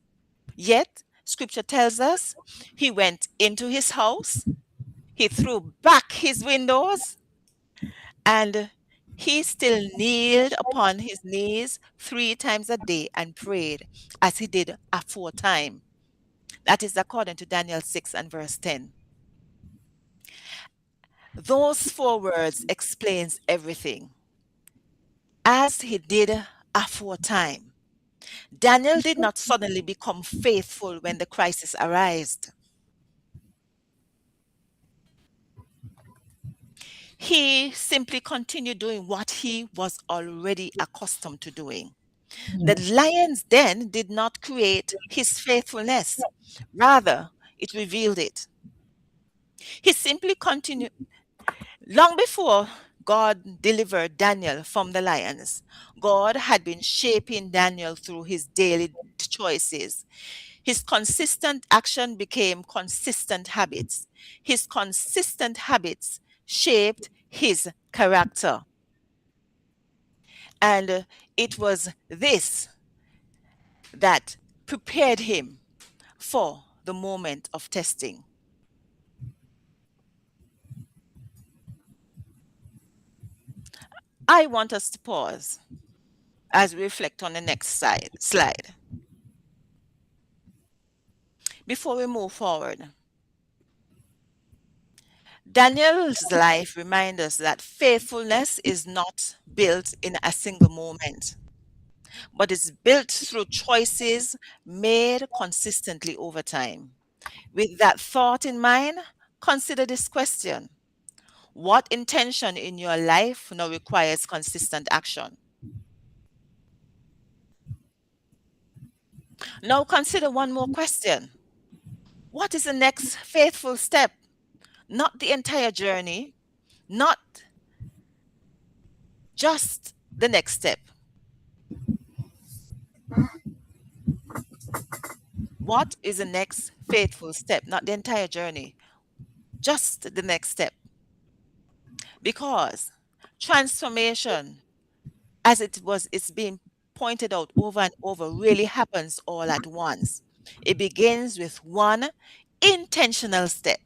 Yet, scripture tells us he went into his house, he threw back his windows, and he still kneeled upon his knees 3 times a day and prayed as he did aforetime. That is according to Daniel 6 and verse 10. Those 4 words explains everything. As he did aforetime. Daniel did not suddenly become faithful when the crisis arose. He simply continued doing what he was already accustomed to doing. The lion's den did not create his faithfulness, rather, it revealed it. He simply continued. Long before God delivered Daniel from the lions, God had been shaping Daniel through his daily choices. His consistent action became consistent habits. His consistent habits shaped his character. And it was this that prepared him for the moment of testing. I want us to pause as we reflect on the next slide. Before we move forward, Daniel's life reminds us that faithfulness is not built in a single moment, but is built through choices made consistently over time. With that thought in mind, consider this question. What intention in your life now requires consistent action? Now consider one more question. What is the next faithful step? Not the entire journey, not just the next step. What is the next faithful step? Not the entire journey, just the next step. Because transformation, as it's being pointed out over and over, really happens all at once. It begins with one intentional step,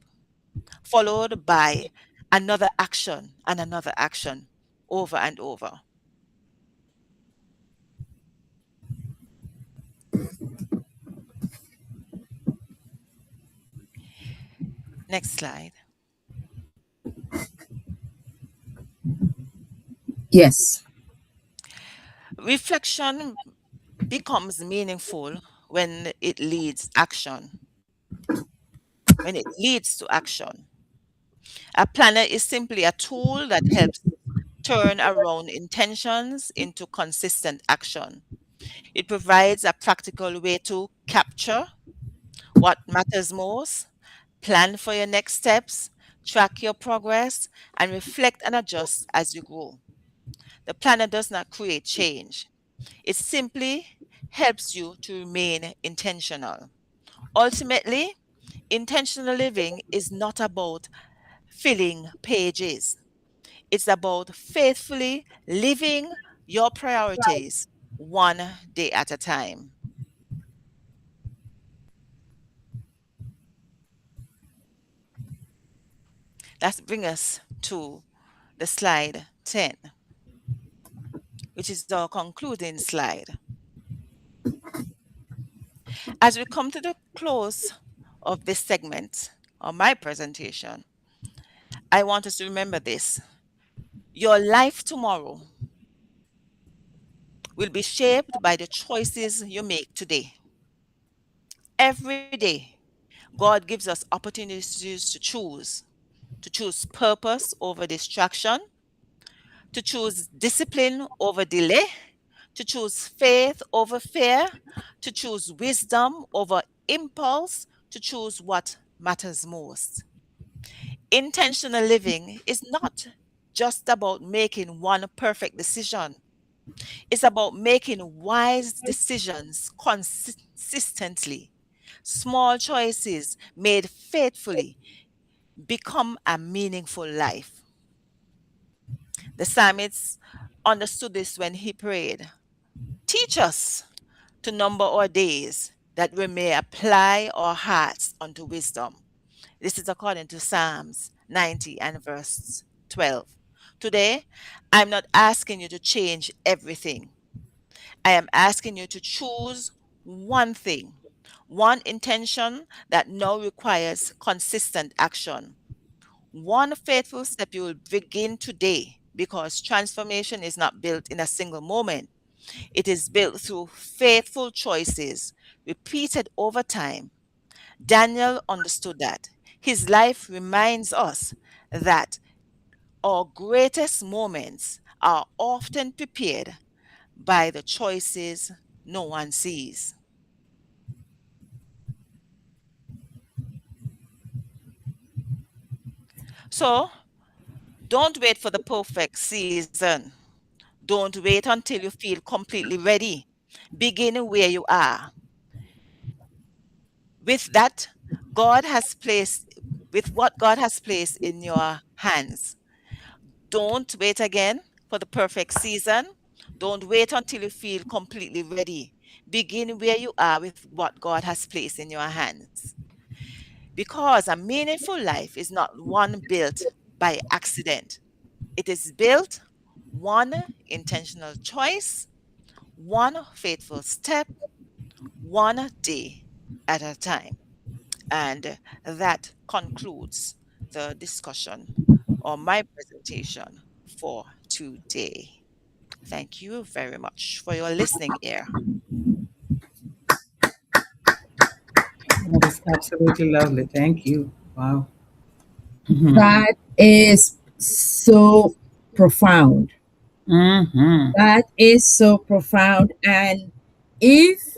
followed by another action and another action over and over. Next slide. Yes. Reflection becomes meaningful when it leads action, when it leads to action. A planner is simply a tool that helps turn around intentions into consistent action. It provides a practical way to capture what matters most, plan for your next steps, track your progress, and reflect and adjust as you grow. The planner does not create change, it simply helps you to remain intentional. Ultimately, intentional living is not about filling pages. It's about faithfully living your priorities one day at a time. That brings us to the slide 10, which is our concluding slide. As we come to the close of this segment of my presentation, I want us to remember this. Your life tomorrow will be shaped by the choices you make today. Every day, God gives us opportunities to choose purpose over distraction, to choose discipline over delay, to choose faith over fear, to choose wisdom over impulse, to choose what matters most. Intentional living is not just about making one perfect decision. It's about making wise decisions consistently. Small choices made faithfully become a meaningful life. The psalmist understood this when he prayed. Teach us to number our days that we may apply our hearts unto wisdom. This is according to Psalms 90 and verse 12. Today, I'm not asking you to change everything. I am asking you to choose one thing, one intention that now requires consistent action. One faithful step you will begin today because transformation is not built in a single moment. It is built through faithful choices repeated over time. Daniel understood that. His life reminds us that our greatest moments are often prepared by the choices no one sees. So don't wait for the perfect season. Don't wait until you feel completely ready. Begin where you are. With that, God has placed, with what God has placed in your hands. Don't wait again for the perfect season. Don't wait until you feel completely ready. Begin where you are with what God has placed in your hands. Because a meaningful life is not one built by accident, it is built one intentional choice, one faithful step, one day at a time. And that concludes the discussion or my presentation for today. Thank you very much for your listening ear. That is absolutely lovely. Thank you. Wow. That is so profound. Mm-hmm. That is so profound. And if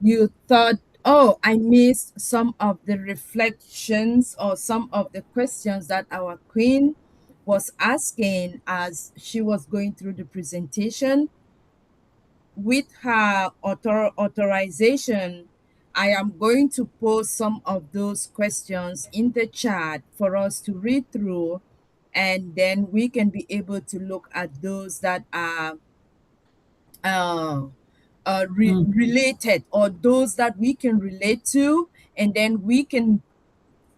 you thought, oh, I missed some of the reflections or some of the questions that our queen was asking as she was going through the presentation, with her authorization, I am going to post some of those questions in the chat for us to read through, and then we can be able to look at those that are uh, related, or those that we can relate to, and then we can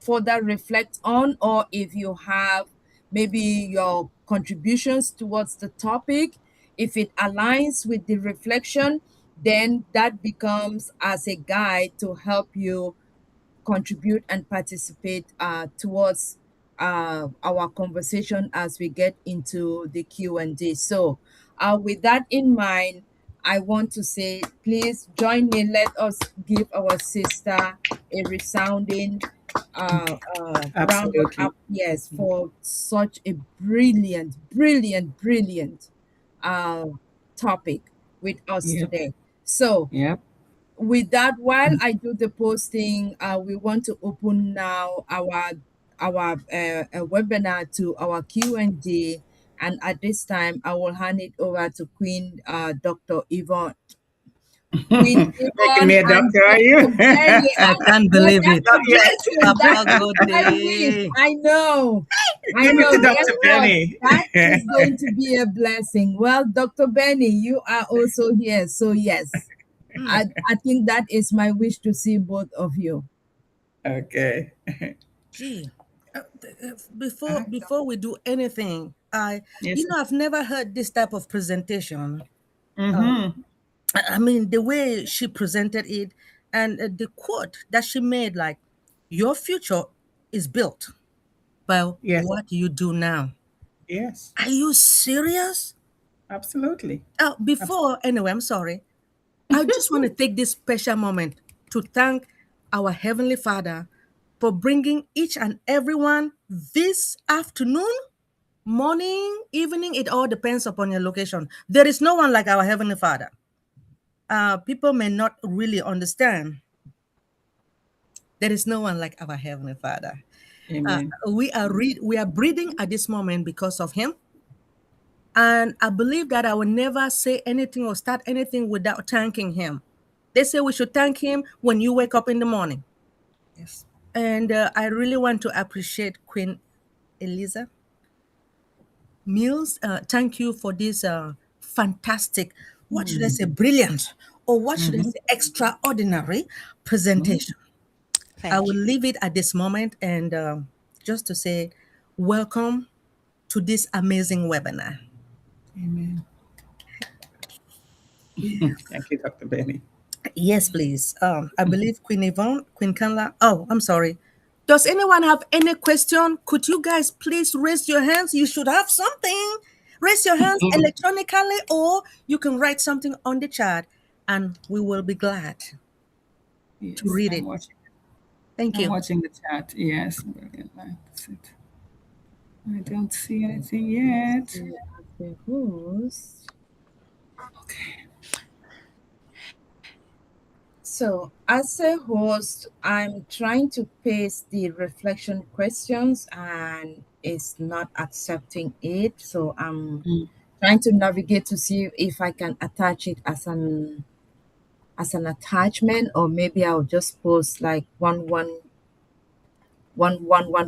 further reflect on, or if you have maybe your contributions towards the topic, if it aligns with the reflection, then that becomes as a guide to help you contribute and participate towards our conversation as we get into the Q&A. So with that in mind, I want to say, please join me. Let us give our sister a resounding round of Absolutely. yes for such a brilliant uh, topic with us Yep. today. So Yep. with that, while I do the posting, we want to open now our webinar to our Q&A, and at this time, I will hand it over to Queen Dr. Yvonne. Queen Making Yvonne me a and doctor, are you? Dr. Benny. I can't Well, believe that's it. Not a yet. blessing. Papa That's God my wish. day. I know. I Give it know. to Guess Dr. what? Benny. That is going to be a blessing. Well, Dr. Benny, you are also here. So, yes, Hmm. I think that is my wish to see both of you. Okay. Gee, before we do anything, Yes. I've never heard this type of presentation. Um, Mm-hmm. I mean, the way she presented it, and the quote that she made, like, your future is built by Yes. what you do now. Yes. Are you serious? Absolutely. Before, anyway, I'm sorry. I just want to take this special moment to thank our Heavenly Father for bringing each and everyone this afternoon, morning, evening. It all depends upon your location. There is no one like our Heavenly Father. People may not really understand. There is no one like our Heavenly Father. Uh, Amen. we are breathing at this moment because of Him. And I believe that I will never say anything or start anything without thanking Him. They say we should thank Him when you wake up in the morning. Yes. And I really want to appreciate Queen Eliza Mills. Thank you for this fantastic, what should I say, brilliant, or what should I Mm-hmm. say, extraordinary presentation. I Thank will you. leave it at this moment and just to say, welcome to this amazing webinar. Amen. Thank you, Dr. Benny. Yes, please. I believe Queen Yvonne, Queen Kanla. Oh, I'm sorry. Does anyone have any question? Could you guys please raise your hands? You should have something. Raise your hands electronically, or you can write something on the chat, and we will be glad to Yes, read I'm it. watching. Thank I'm you. watching the chat. Yes. Brilliant. That's it. I don't see anything yet. So, as the host, Okay. so as a host, I'm trying to paste the reflection questions and it's not accepting it. So I'm Mm. trying to navigate to see if I can attach it as an attachment, or maybe I'll just post like one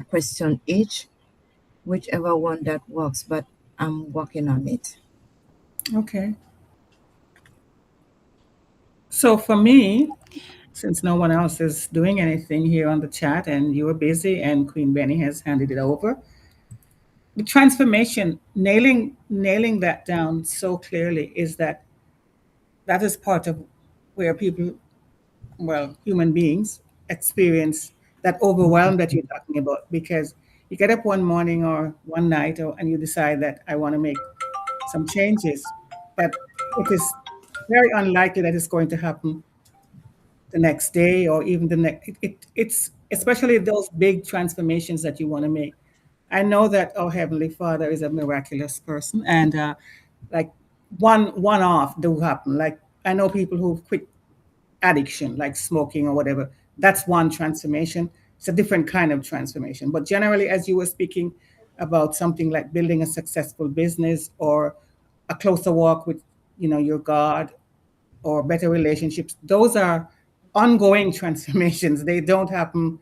question each, whichever one that works. But I'm working on it. Okay. So for me, since no one else is doing anything here on the chat and you are busy and Queen Benny has handed it over, the transformation, nailing that down so clearly is that that is part of where people, well, human beings experience that overwhelm that you're talking about, because you get up one morning or one night and you decide that I want to make some changes, but it is very unlikely that it's going to happen the next day or even the next. It's especially those big transformations that you want to make. I know that our Heavenly Father is a miraculous person, and like one off do happen. Like I know people who quit addiction, like smoking or whatever. That's one transformation. It's a different kind of transformation. But generally, as you were speaking about something like building a successful business or a closer walk with, your God, or better relationships, those are ongoing transformations. They don't happen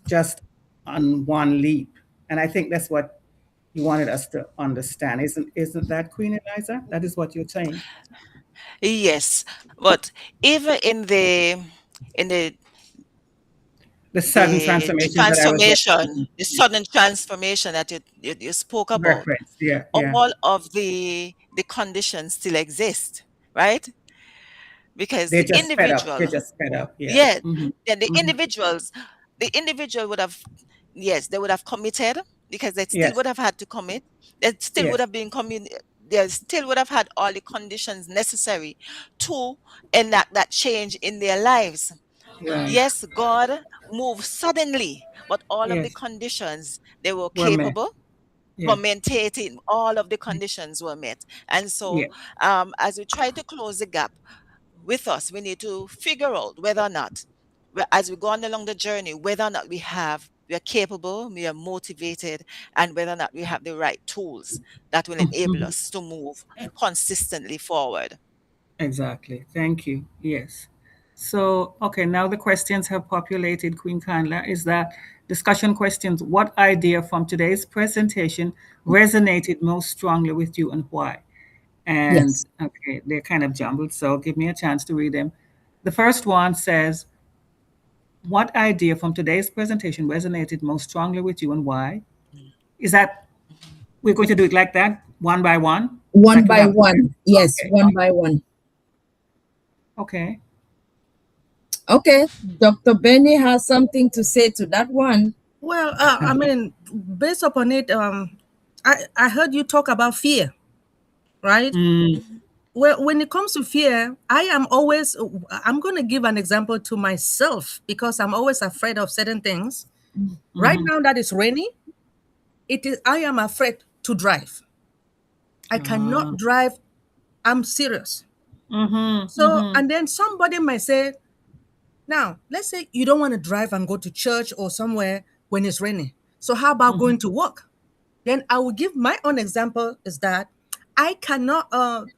just on one leap. And I think that's what you wanted us to understand. Isn't that, Queen Eliza? That is what you're saying. Yes, but even in The sudden the transformations that I was transformation, the sudden transformation that you spoke about, referenced. Yeah, yeah. all of the conditions still exist, right? Because They're the just sped up. They're individual, just sped up. Yeah. yeah, Hmm. yeah, the Hmm. individuals. the individual would have, yes, they would have committed, because they still Yes. would have had to commit. They still would Yes. have been they still would have had all the conditions necessary to enact that change in their lives. Right. Yes, God moved suddenly, but all of the Yes. conditions, they were We're met. capable for Yes. maintaining, all of the conditions were met. And so, Yes. as we try to close the gap with us, we need to figure out whether or not, as we go on along the journey, whether or not we are capable, we are motivated, and whether or not we have the right tools that will enable Mhm. us to move consistently forward. Exactly. Thank you. Yes. So, okay, now the questions have populated, Queen Kanla. Is that discussion questions? What idea from today's presentation resonated most strongly with you and why? And Yes. okay, they're kind of jumbled, so give me a chance to read them. The first one says, what idea from today's presentation resonated most strongly with you and why? Is that Mhm. we're going to do it like that, one by one? One Like you by have to. one. Yes, Okay. one by one. Okay. Okay. Dr. Benny has something to say to that one. Well, I mean, based upon it, I heard you talk about fear, right? Mm, Mhm. Well, when it comes to fear, I'm going to give an example to myself because I'm always afraid of certain things. Right mhm. now that it's rainy, I am afraid to drive. I Ah, cannot drive. I'm serious. mhm, So, mhm, and then somebody might say, now, let's say you don't want to drive and go to church or somewhere when it's raining. So, how about mhm. going to work? Then I will give my own example is that I cannot,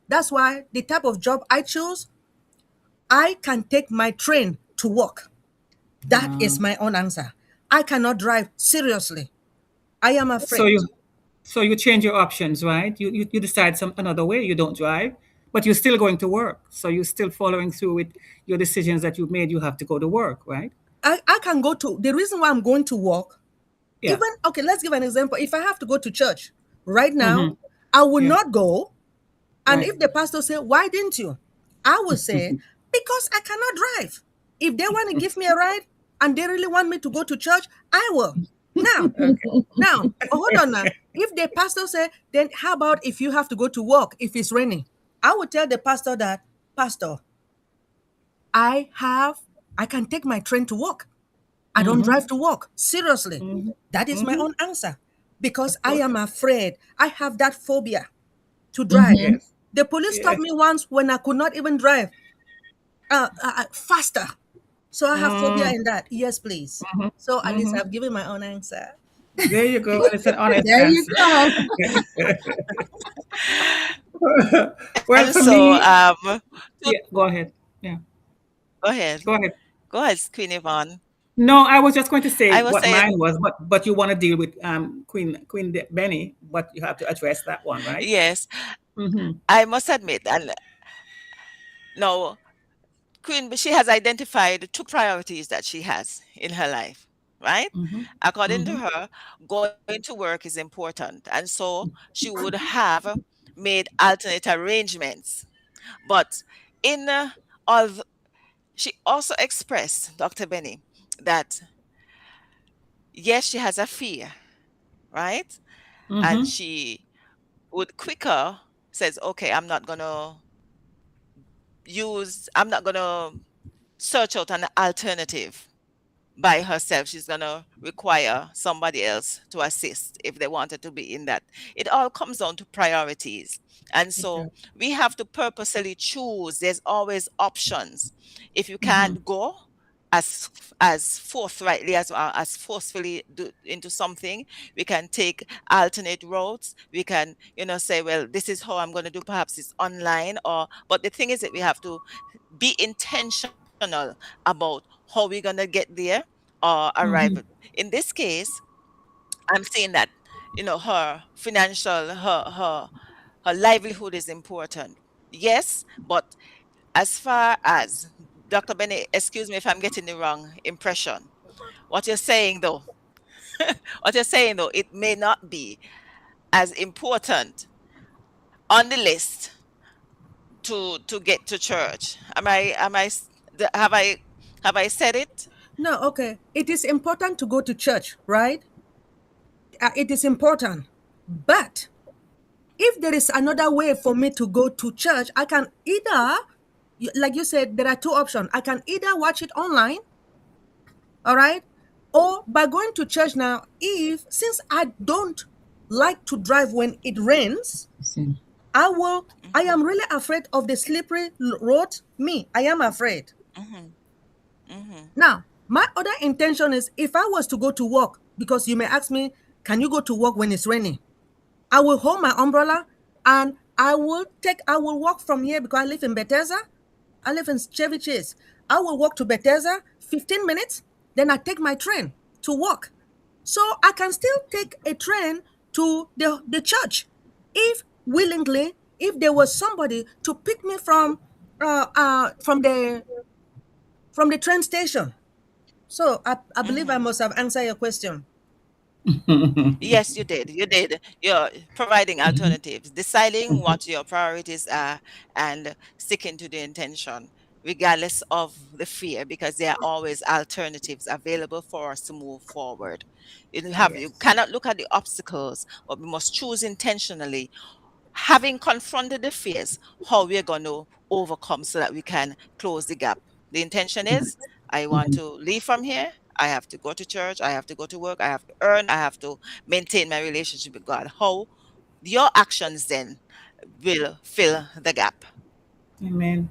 that's why the type of job I choose, I can take my train to work. That Ah. is my own answer. I cannot drive seriously. I am So afraid. you change your options, right? You decide some another way. You don't drive, but you're still going to work. So you're still following through with your decisions that you made. You have to go to work, right? I can go to the reason why I'm going to work. Yeah. Even okay, let's give an example. If I have to go to church right now, Mm-hmm. I will Yeah. not go. And Right. if the pastor say, "Why didn't you?" I will say, "Because I cannot drive." If they want to give me a ride and they really want me to go to church, I will. Now, Okay. hold on now. If the pastor say, then how about if you have to go to work if it's raining? I will tell the pastor that, Pastor, I have I can take my train to work. I don't Mm-hmm. drive to work. Seriously. Mm-hmm. That is my Mm-hmm. own answer. Because Of I course. am afraid. I have that phobia to drive. Mm-hmm. Yes. The police stopped Yes. me once when I could not even drive faster. So I have phobia Mm-hmm. in that. Yes, please. So at least Mm-hmm. I've given my own answer. There you go. And it's an honest There you answer. go. Well, And for so, me, to, yeah. Go ahead. Yeah. go ahead. Go ahead. Go ahead, Queen Yvonne. No, I was just going to say I was what saying, mine was, but you want to deal with Benny, but you have to address that one, right? yes, Mm-hmm. I must admit, and no, she has identified two priorities that she has in her life, right? Mm-hmm. According to Mm-hmm. her, going to work is important. And so she would have made alternate arrangements. But in all, she also expressed, Dr. Benny, that yes, she has a fear, right? And Mm-hmm. she would quicker says, okay, I'm not gonna search out an alternative by herself. She's going to require somebody else to assist if they wanted to be in that. It all comes down to priorities. And It so does. we have to purposely choose. There's always options. If you Mm-hmm. can't go as forthrightly as forcefully into something, we can take alternate routes. We can, say, well, this is how I'm going to do. Perhaps it's online, but the thing is that we have to be intentional about how we're going to get there or arrive. Mm-hmm. In this case, I'm saying that, her financial, her livelihood is important. Yes, but as far as Dr. Bennett, excuse me if I'm getting the wrong impression. What you're saying though, it may not be as important on the list to get to church. Have I said it? No, okay. It is important to go to church, right? It is important. But if there is another way for me to go to church, I can either, like you said, there are two options. I can either watch it online, all right, or by going to church now, if since I don't like to drive when it rains, See. I am really afraid of the slippery road. I am afraid. Mm-hmm. Mm-hmm. Now, my other intention is if I was to go to work, because you may ask me, can you go to work when it's raining? I will hold my umbrella and I will walk from here because I live in Bethesda. I live in Chevy Chase. I will walk to Bethesda 15 minutes, then I take my train to work. So I can still take a train to the church if willingly, if there was somebody to pick me uh, uh, from the from the train station. So I believe I Mm-hmm. must have answered your question. Yes, you did. You did. You're providing alternatives, deciding what your priorities are, and sticking to the intention, regardless of the fear, because there are always alternatives available for us to move forward. You Yes. cannot look at the obstacles, but we must choose intentionally, having confronted the fears, how we're going to overcome so that we can close the gap. The intention is, I want to leave from here. I have to go to church. I have to go to work. I have to earn. I have to maintain my relationship with God. How your actions then will fill the gap. Amen. Amen.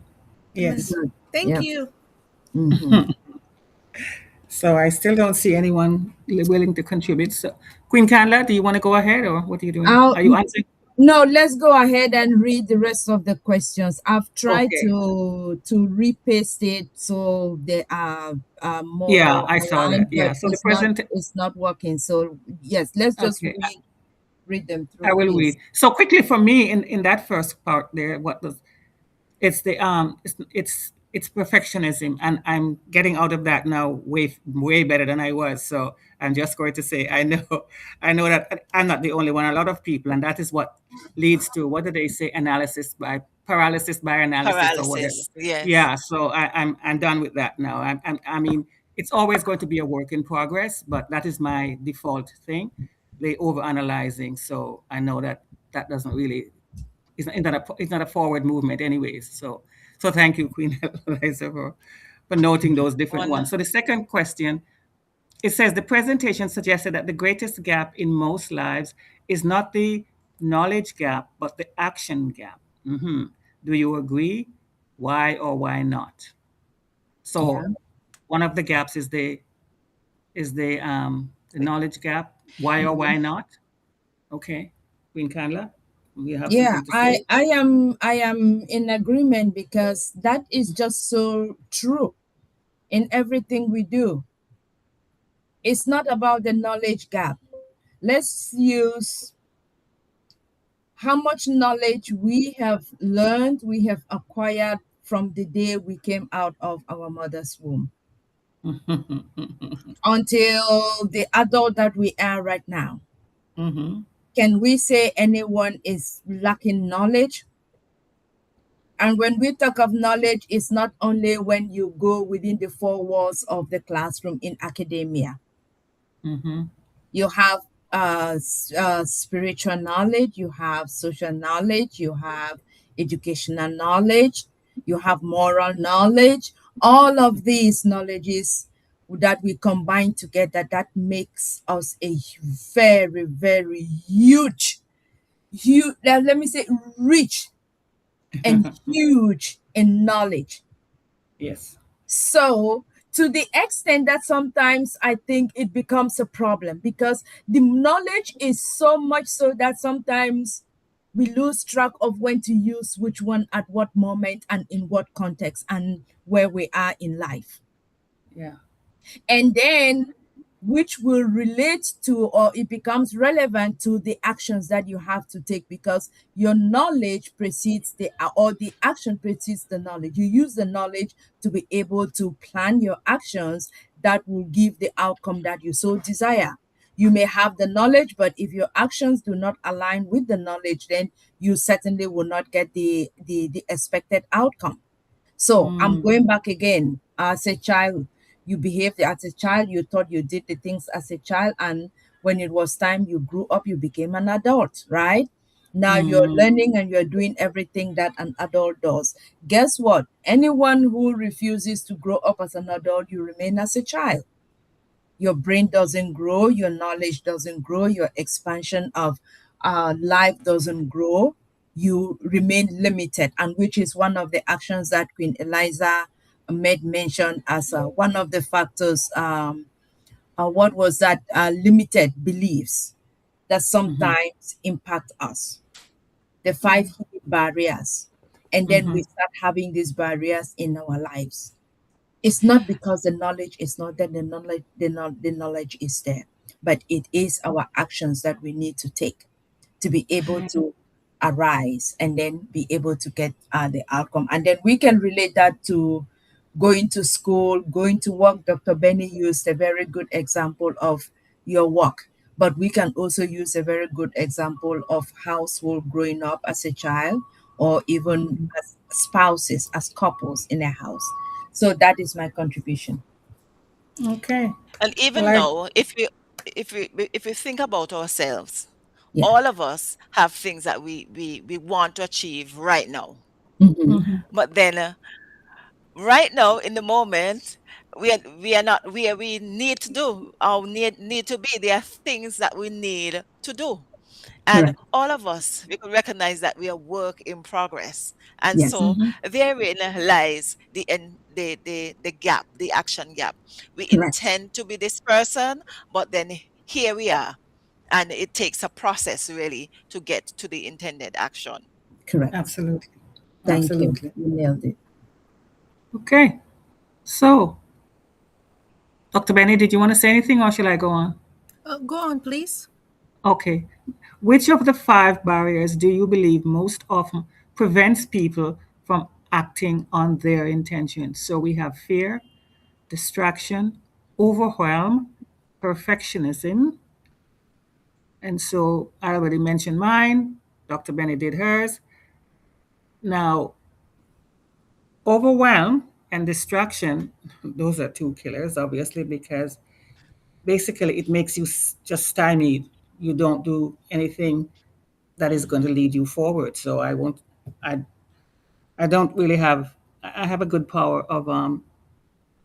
Yes. Good. Thank Yep. you. Mm-hmm. So I still don't see anyone willing to contribute. So, Queen Kanla, do you want to go ahead or what are you doing? I'll, Are you answering? no, let's go ahead and read the rest of the questions. I've tried Okay. to repaste it so they are Yeah, more I saw that. aligned, Yeah. but So the present, it's not working. So yes, let's just okay, read them I through, will please. read. So quickly for me in that first part there, what was it's the it's perfectionism, and I'm getting out of that now way better than I was. So I'm just going to say I know I know that I'm not the only one. A lot of people, and that is what leads to, what do they say, analysis by paralysis by analysis or whatever. Paralysis. Yes. Yeah. So I'm done with that now. I mean, it's always going to be a work in progress, but that is my default thing. The overanalyzing. So I know that that doesn't really, it's not a forward movement anyways. So thank you, Queen Eliza, for noting those different One. ones. So the second question, it says the presentation suggested that the greatest gap in most lives is not the knowledge gap, but the action gap. Mhm. Do you agree? Why or why not? Yeah. So one of the gaps is the knowledge gap. Why or why not? Okay, Queen Kanla, you have Yeah, something to say? I am in agreement because that is just so true in everything we do. It's not about the knowledge gap. Let's use how much knowledge we have learned, we have acquired from the day we came out of our mother's womb until the adult that we are right now. Mm-hmm. Can we say anyone is lacking knowledge? And when we talk of knowledge, it's not only when you go within the four walls of the classroom in academia. Mm-hmm. You have spiritual knowledge, you have social knowledge, you have educational knowledge, you have moral knowledge. All of these knowledges that we combine together, that makes us a very, very huge, let me say, rich and huge in knowledge. Yes. So, to the extent that sometimes I think it becomes a problem because the knowledge is so much so that sometimes we lose track of when to use which one at what moment and in what context and where we are in life. Yeah. And then which will relate to, or it becomes relevant to the actions that you have to take because your knowledge precedes the, or the action precedes the knowledge. You use the knowledge to be able to plan your actions that will give the outcome that you so desire. You may have the knowledge, but if your actions do not align with the knowledge, then you certainly will not get the expected outcome. So I'm Mm. going back again as a child. You behaved as a child, you thought you did the things as a child, and when it was time you grew up, you became an adult, right? Now you're Mm. learning and you're doing everything that an adult does. Guess what? Anyone who refuses to grow up as an adult, you remain as a child. Your brain doesn't grow, your knowledge doesn't grow, your expansion of life doesn't grow. You remain limited, and which is one of the actions that Queen Eliza made mention as one of the factors. What was that? Limited beliefs that Mhm. sometimes impact us. The five hidden barriers, and then we Mhm. start having these barriers in our lives. It's not because the knowledge is not there, the knowledge is there, but it is our actions that we need to take to be able to arise and then be able to get the outcome. And then we can relate that to going to school, going to work. Dr. Benny used a very good example of your work, but we can also use a very good example of household growing up as a child, or even as spouses, as couples in a house. So that is my contribution. Okay. And Well, even I. now, if we think about ourselves, Yeah. all of us have things that we want to achieve right now. Hmm. Mhm. But then right now in the moment, we are not where we need to do or need to be. There are things that we need to do. And Correct. all of us, we could recognize that we are work in progress. And Yes. so Mhm. therein lies the gap, the action gap. We Correct. intend to be this person, but then here we are. And it takes a process really to get to the intended action. Correct. Absolutely. Thank you. Absolutely. You nailed it. Okay. So, Dr. Benny, did you want to say anything or shall I go on? Go on, please. Okay. Which of the five barriers do you believe most often prevents people from acting on their intentions? So we have fear, distraction, overwhelm, perfectionism. And so I already mentioned mine. Dr. Benny did hers. Now, overwhelm and distraction, those are two killers, obviously, because basically it makes you just stymied. You don't do anything that is going to lead you forward. So I won't, I, I don't really have, I have a good power of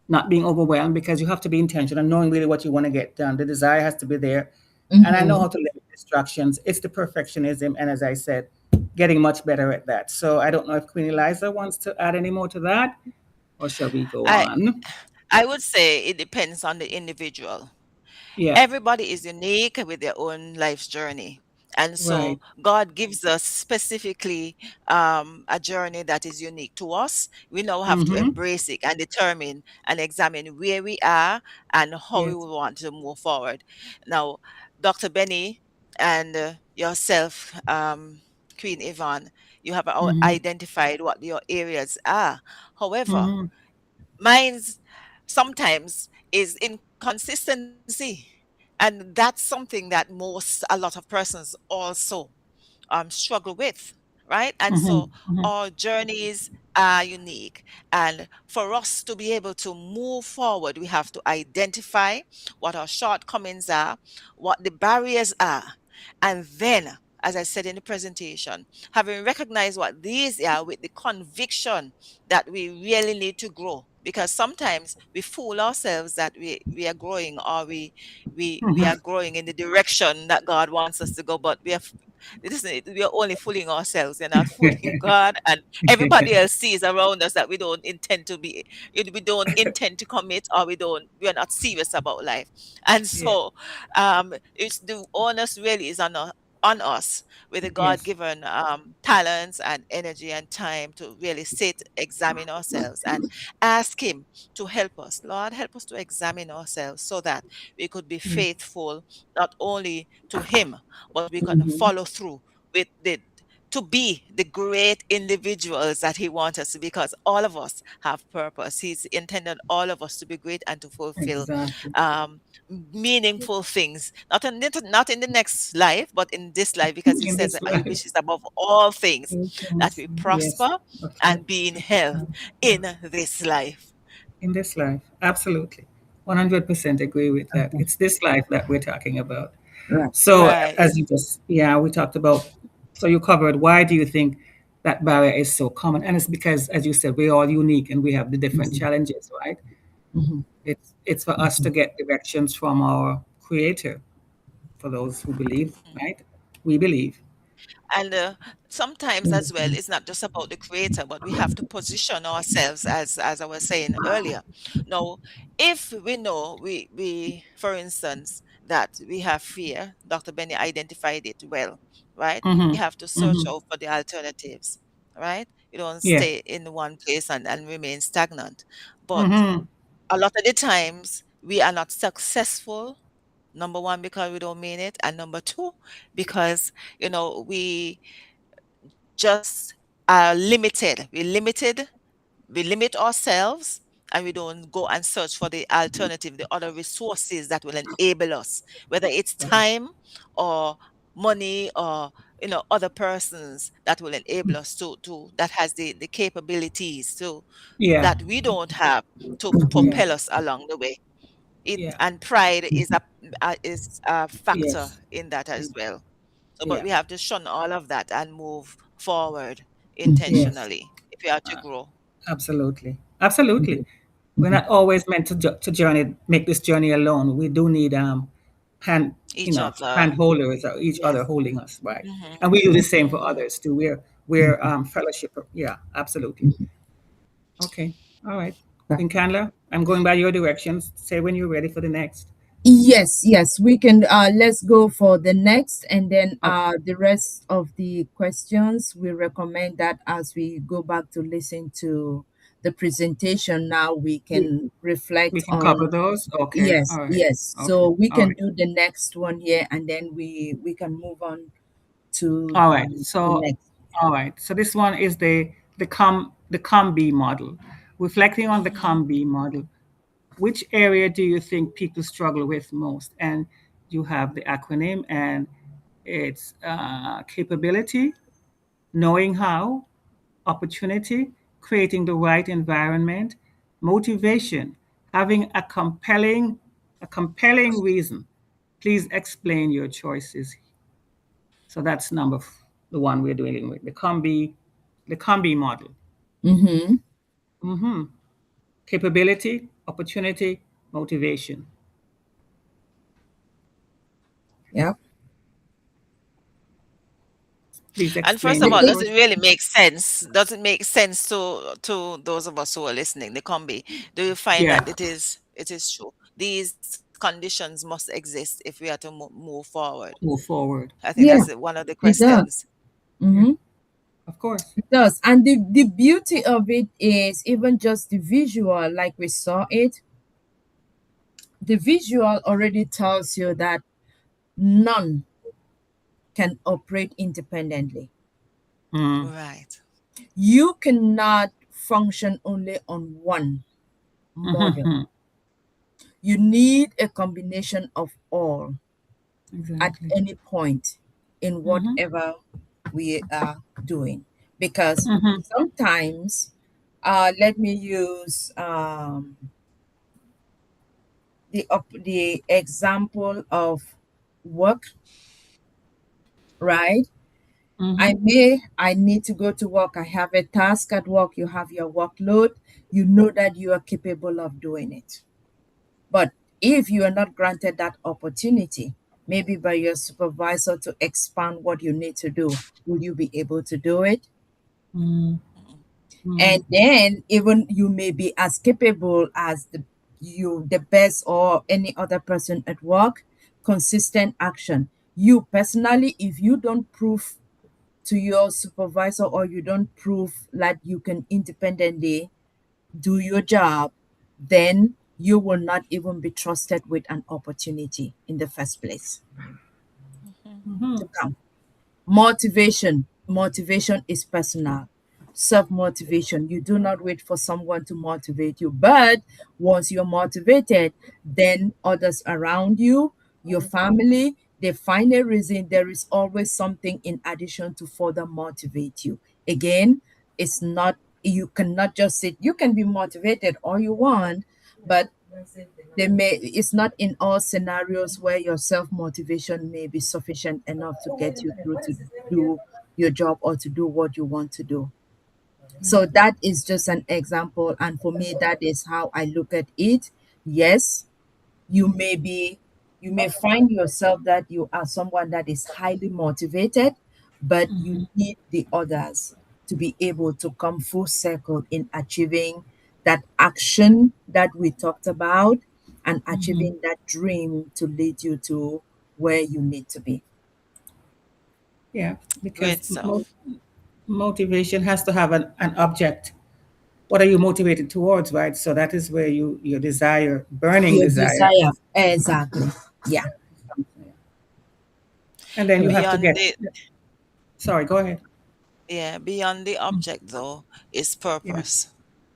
not being overwhelmed because you have to be intentional and knowing really what you want to get done. The desire has to be there. And I know Mm-hmm. how to limit distractions. It's the perfectionism. And as I said, getting much better at that. So I don't know if Queen Eliza wants to add any more to that or shall we go I on? I would say it depends on the individual. Yeah, Everybody is unique with their own life's journey. And so right. God gives us specifically a journey that is unique to us. We now have to Mm-hmm. embrace it and determine and examine where we are and how we Yes. will want to move forward. Now, Dr. Benny and yourself, Queen Yvonne, you have Mm-hmm. identified what your areas are. However, Mm-hmm. mine's sometimes is inconsistency. And that's something that a lot of persons also struggle with, right? And so Mm-hmm. our journeys are unique. And for us to be able to move forward, we have to identify what our shortcomings are, what the barriers are. And then, as I said in the presentation, having recognized what these are with the conviction that we really need to grow. Because sometimes we fool ourselves that we are growing or we Mm-hmm. are growing in the direction that God wants us to go, but we are only fooling ourselves. We're not fooling God, and everybody else sees around us that we don't intend to be, we don't intend to commit, or we are not serious about life. And Yeah. so, it's the onus really is on us with the Yes. God-given talents and energy and time to really sit, examine ourselves, and ask Him to help us. Lord, help us to examine ourselves so that we could be Yes. faithful not only to Him, but we can Mm-hmm. follow through with the to be the great individuals that he wants us to be, because all of us have purpose. He's intended all of us to be great and to fulfill Exactly. um, meaningful things, not in the next life, but in this life, because he In says this he life. wishes above all things All that things. we Yes. prosper That's and be in health in this life. In this life, absolutely. 100% agree with that. Okay. It's this life that we're talking about. Right. So, Right. as you just, yeah, we talked about, so you covered why do you think that barrier is so common? And it's because, as you said, we're all unique and we have the different Mhm. challenges, right? Mhm. It's for us to Mhm. get directions from our creator, for those who believe, right? We believe. And sometimes as well, it's not just about the creator, but we have to position ourselves as I was saying earlier. Now, if we know we for instance that we have fear, Dr. Benny identified it well, right? We Mm-hmm. have to search Mm-hmm. out for the alternatives, right? You don't Yeah. stay in one place and remain stagnant. But Mm-hmm. a lot of the times we are not successful. Number one, because we don't mean it, and number two, because we just are limited. We limit ourselves, and we don't go and search for the alternative, the other resources that will enable us, whether it's time or money or other persons that will enable us to that has the capabilities to Yeah. that we don't have to Mhm. Yeah. propel us along the way. It Yeah. and pride is a factor Yes. in that as well. So, but Yeah. we have to shun all of that and move forward Mhm. Yes. intentionally if we are to Uh, grow Absolutely. Absolutely. Mhm. We're Mhm. not always meant to journey, make this journey alone. We do need hand, each hand other. holders or each other Yes. holding us, right? Hmm. And we do the same for Hmm. others too. We're fellowship. Yeah, absolutely. Mhm. Okay. All right. Right. Queen Candler, I'm going by your directions. Say when you're ready for the next. Yes, yes, we can let's go for the next, and then Okay. the rest of the questions we recommend that as we go back to listen to the presentation now we We, can we reflect can cover on. those. Okay. Yes, All right. yes, Okay. so we All can right. do the next one here, and then we can move on to All right. the So, next. all right. So this one is the COM-B model. Reflecting on the Hmm. COM-B model, which area do you think people struggle with most? And you have the acronym, and it's capability, knowing how, opportunity, creating the right environment, motivation, having a compelling reason. Please explain your choices. So that's the one we're dealing with, the COM-B model. Mm-hmm. Hmm. Capability, opportunity, motivation. Yeah. Please And first explain I of your all, think does it choice. really make sense? Does it make sense to those of us who are listening? The combi. Do you find Yeah, that it is true? These conditions must exist if we are to move forward. move forward. I think yeah, that's one of the it does. questions. Yeah, Mm-hmm. of course. It does. And the beauty of it is even just the visual, like we saw it, the visual already tells you that none can operate independently. Mm. Right. You cannot function only on one model. Mm-hmm. You need a combination of all at Exactly. any point in Mm-hmm. whatever we are doing. Because Mm-hmm. sometimes, let me use the example of work, right? Mm-hmm. I need to go to work. I have a task at work. You have your workload. You know that you are capable of doing it. But if you are not granted that opportunity, maybe by your supervisor to expand what you need to do, will you be able to do it? Mm-mm. And then even you may be as capable as the best or any other person at work. Consistent action. You personally, if you don't prove to your supervisor or you don't prove that you can independently do your job, then you will not even be trusted with an opportunity in the first place Mhm. Mm-hmm. to come. Motivation is personal. Self motivation, you do not wait for someone to motivate you, but once you're motivated, then others around you, your family, they find a reason. There is always something in addition to further motivate you. Again, it's not you cannot just sit. You can be motivated all you want, but it's not in all scenarios where your self motivation may be sufficient enough to get you through to do your job or to do what you want to do. So that is just an example, and for me that is how I look at it. Yes, you may be you may find yourself that you are someone that is highly motivated, but you need the others to be able to come full circle in achieving that action that we talked about and achieving that dream to lead you to where you need to be. Yeah, because Great stuff. motivation has to have an object. What are you motivated towards, right? So that is where your desire, burning Your desire, desire. Exactly. Yeah. and then you have to Beyond get. the Sorry, go ahead. Yeah, beyond the object though is Yeah, purpose,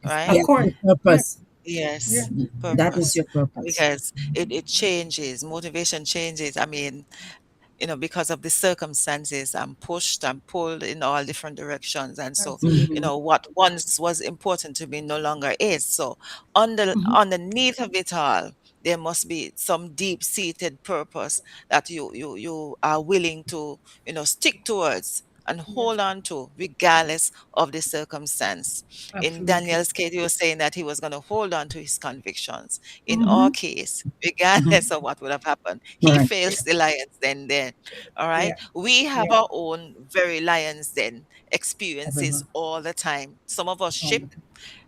of right? Yeah. course. The Yeah, purpose. yeah, Yes, That is purpose. your purpose. Because it changes, motivation changes. I mean, because of the circumstances, I'm pushed, I'm pulled in all different directions. And so, absolutely. what once was important to me no longer is. So, underneath of it all, there must be some deep-seated purpose that you are willing to, stick towards and hold on to, regardless of the circumstance. In Absolutely. Daniel's case, he was saying that he was going to hold on to his convictions. In our case, regardless of what would have happened, he Right. fails the lions then there. All right. Yeah. We have Yeah. our own very lions then experiences Everyone. all the time. Some of us All the time.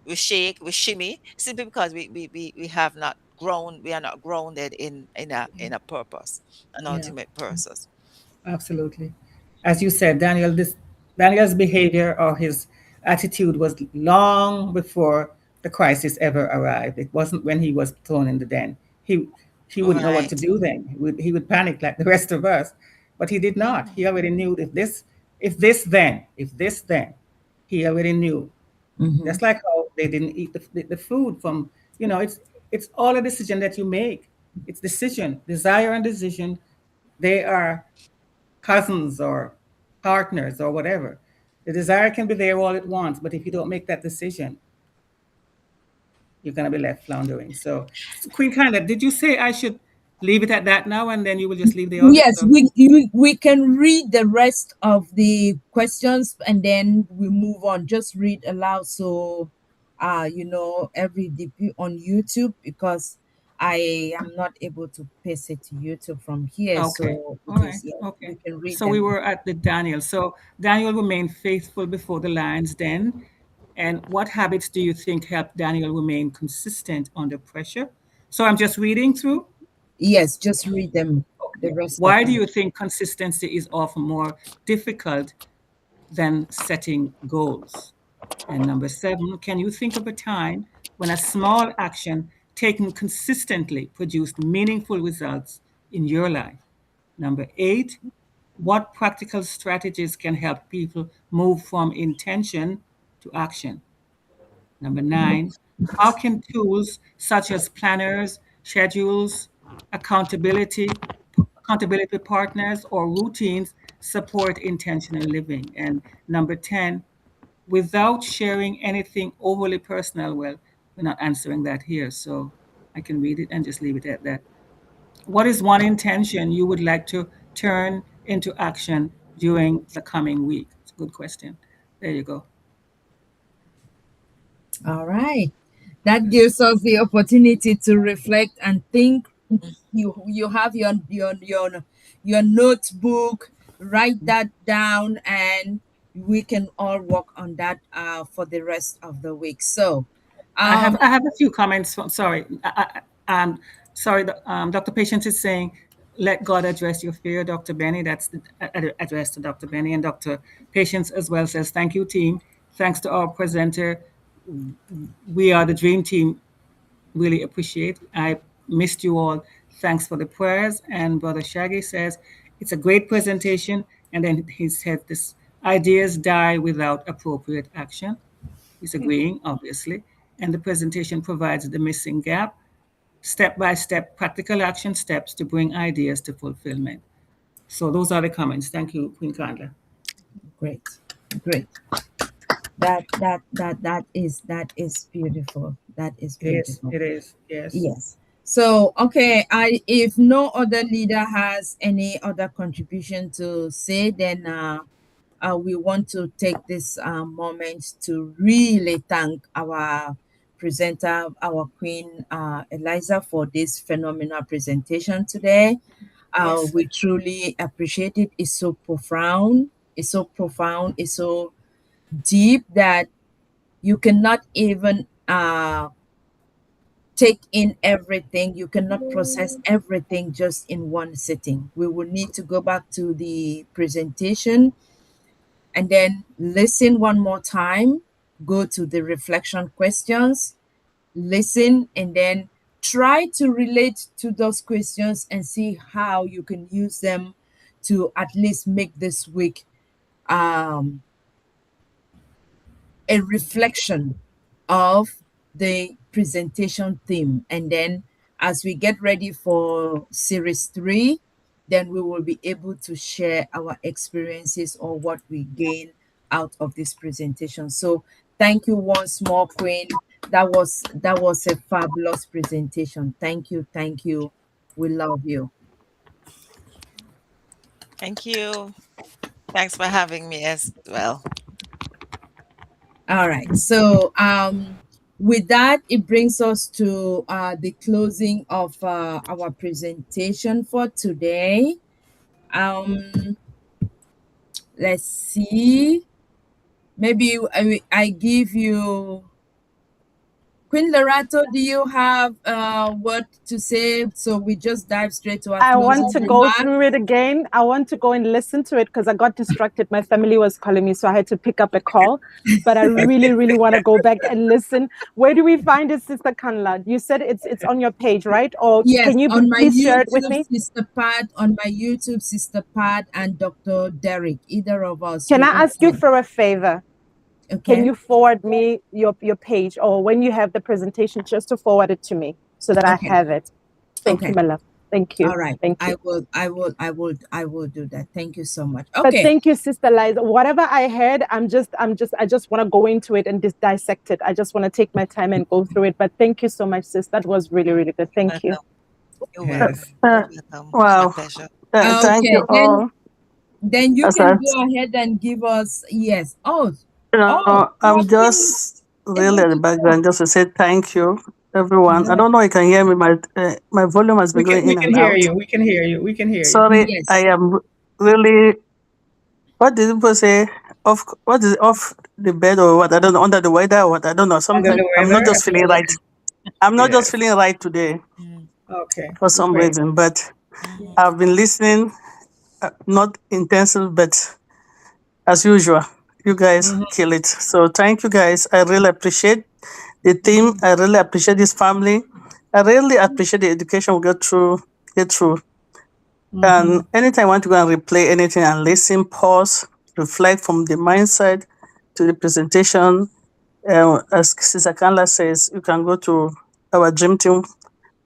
we shake, we shimmy, simply because we have not grown, we are not grounded in a purpose, an Yeah. ultimate purpose. Absolutely. As you said, Daniel's behavior or his attitude was long before the crisis ever arrived. It wasn't when he was thrown in the den. He he wouldn't know what to Right. do then. He would panic like the rest of us. But he did not. He already knew if this then. He already knew. Mm-hmm. Just like how they didn't eat the food from, it's all a decision that you make. It's decision, desire and decision. They are cousins or partners or whatever. The desire can be there all at once, but if you don't make that decision, you're going to be left floundering. So, Queen Kinda, did you say I should leave it at that now and then you will just leave the others? Yes, we can read the rest of the questions and then we move on. Just read aloud so every DP on YouTube, because I am not able to paste it to YouTube from here. Okay. So All it right. is, yeah, Okay. we can read So we them. were at the Daniel. So Daniel remained faithful before the lion's den. And what habits do you think helped Daniel remain consistent under pressure? So I'm just reading through. Yes, just read them, the Okay. rest of Why do them. you think consistency is often more difficult than setting goals? And number 7, can you think of a time when a small action taken consistently produced meaningful results in your life? Number 8, what practical strategies can help people move from intention to action? Number 9, how can tools such as planners, schedules, accountability, accountability partners, or routines support intentional living? And number 10, without sharing anything overly personal, well, we're not answering that here, so I can read it and just leave it at that. What is one intention you would like to turn into action during the coming week? It's a good question. There you go. All right. That gives us the opportunity to reflect and think. You have your notebook, write that down, and we can all work on that for the rest of the week. So I have um I have a few comments. Sorry, sorry. Dr. Patience is saying, "Let God address your fear." Dr. Benny, that's addressed to Dr. Benny, and Dr. Patience as well says, "Thank you, team. Thanks to our presenter. We are the dream team. Really appreciate. I missed you all. Thanks for the prayers." And Brother Shaggy says, "It's a great presentation." And then he said, "This ideas die without appropriate action." He's agreeing, obviously. And the presentation provides the missing gap, step by step practical action steps to bring ideas to fulfillment. So those are the comments. Thank you, Queen Kandla. great, great. That is beautiful. That is Yes, beautiful. it is. Yes. Yes. So, okay, I if no other leader has any other contribution to say, then we want to take this moment to really thank our presenter, our Queen Eliza, for this phenomenal presentation today. Yes. We truly appreciate it. It's so profound. It's so profound. It's so deep that you cannot even take in everything. You cannot process everything just in one sitting. We will need to go back to the presentation and then listen one more time, go to the reflection questions, listen, and then try to relate to those questions and see how you can use them to at least make this week um, a reflection of the presentation theme. And then as we get ready for series 3, then we will be able to share our experiences or what we gain out of this presentation. So thank you once more, Queen. That was a fabulous presentation. Thank you, thank you. We love you. Thank you. Thanks for having me as well. All right. So with that, it brings us to the closing of our presentation for today. Um, let's see. Maybe I give you Queen Lerato. Do you have what to say? So we just dive straight to our I want closing to go remarks. through it again. I want to go and listen to it because I got distracted. My family was calling me, so I had to pick up a call. But I really, really want to go back and listen. Where do we find it, Sister Kanla? You said it's on your page, right? Or Yes, can you on my please share it with YouTube, me? Sister Pat, on my YouTube, Sister Pat and Dr. Derek, either of us, Can you I can ask you for a favor? Can okay. you forward me your page, or when you have the presentation, just to forward it to me so that I Okay. have it? Thank you, Okay. my love. Thank you. All right. Thank you. I will do that. Thank you so much. But Okay. thank you, Sister Liza. Whatever I heard, I just want to go into it and just dissect it. I just want to take my time and go through it. But thank you so much, sis. That was really, really good. Thank you. Welcome. You're welcome. Yes. You're Uh, welcome. My wow. pleasure. Thank you Okay. Then all. then you As can I, go ahead and give us yes. Our I'm Queen just really at the Eliza. background just to say thank you, everyone. I Mhm. don't know if you can hear me. My volume has been going We in can and hear out. you. We can hear you. We can hear you. Sorry, I Yes. am really. What did people say? Off? What is it, off the bed or what? I don't know. Under the weather or what? I don't know. Under Something. the I'm not weather? just feeling right. I'm not just Yes. feeling right today Mm, Okay. for some Great. reason. But mhm. I've been listening. Not intensive, but as usual, you guys Mm-hmm. kill it. So thank you guys. I really appreciate the team. Mhm. I really appreciate this family. I really appreciate the education we get through. Mm-hmm. And anytime I want to go and replay anything and listen, pause, reflect from the mindset to the presentation. As Sister Kanla says, you can go to our Dream Team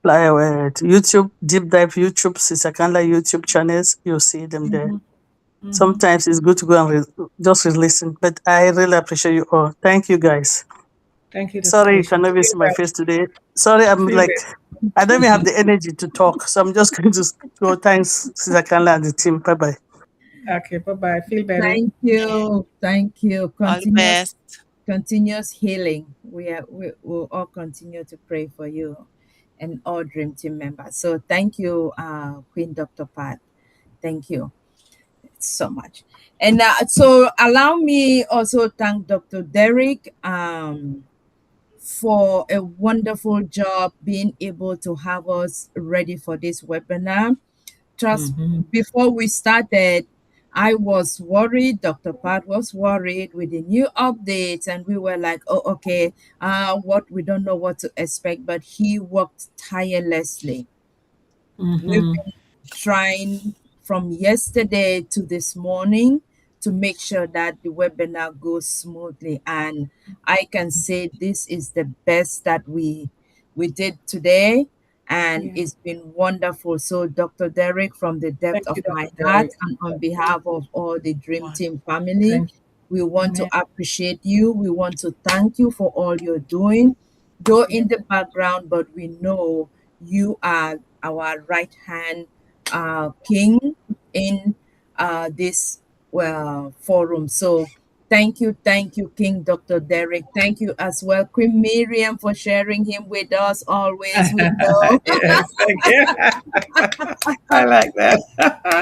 YouTube, Deep Dive YouTube, Sister Kanla YouTube channels. You'll see them there. Mm-hmm. Mm-hmm. Sometimes it's good to go and just listen. But I really appreciate you all. Thank you guys. Thank you, Dr. Sorry you Patience. cannot even Feel see my better. face today. Sorry, I'm Feel like better. I don't even have the energy to talk. So I'm just going to go. Thanks, Sister Kanla and the team. Bye bye. Okay. Bye bye. Feel better. Thank you. Thank you. All the Continuous best. continuous healing. We will all continue to pray for you and all Dream Team members. So thank you, Queen Dr. Pat. Thank you so much. And so allow me also thank Dr. Derek for a wonderful job being able to have us ready for this webinar. Just Mm-hmm. before we started, I was worried. Dr. Pat was worried with the new updates, and we were like, "Oh, okay. What we don't know what to expect." But he worked tirelessly. We've Mm-hmm. been trying from yesterday to this morning to make sure that the webinar goes smoothly, and I can say this is the best that we did today, and Yeah. it's been wonderful. So Dr. Derek, from the depth Thank of you, my Dr. heart Derek. and on behalf of all the Dream One. Team family, Thank you. We want to appreciate you. We want to thank you for all you're doing, though in the background, but we know you are our right hand king in this forum. So thank you, King Dr. Derek. Thank you as well, Queen Miriam, for sharing him with us always. We know. Yes, thank you. I like that.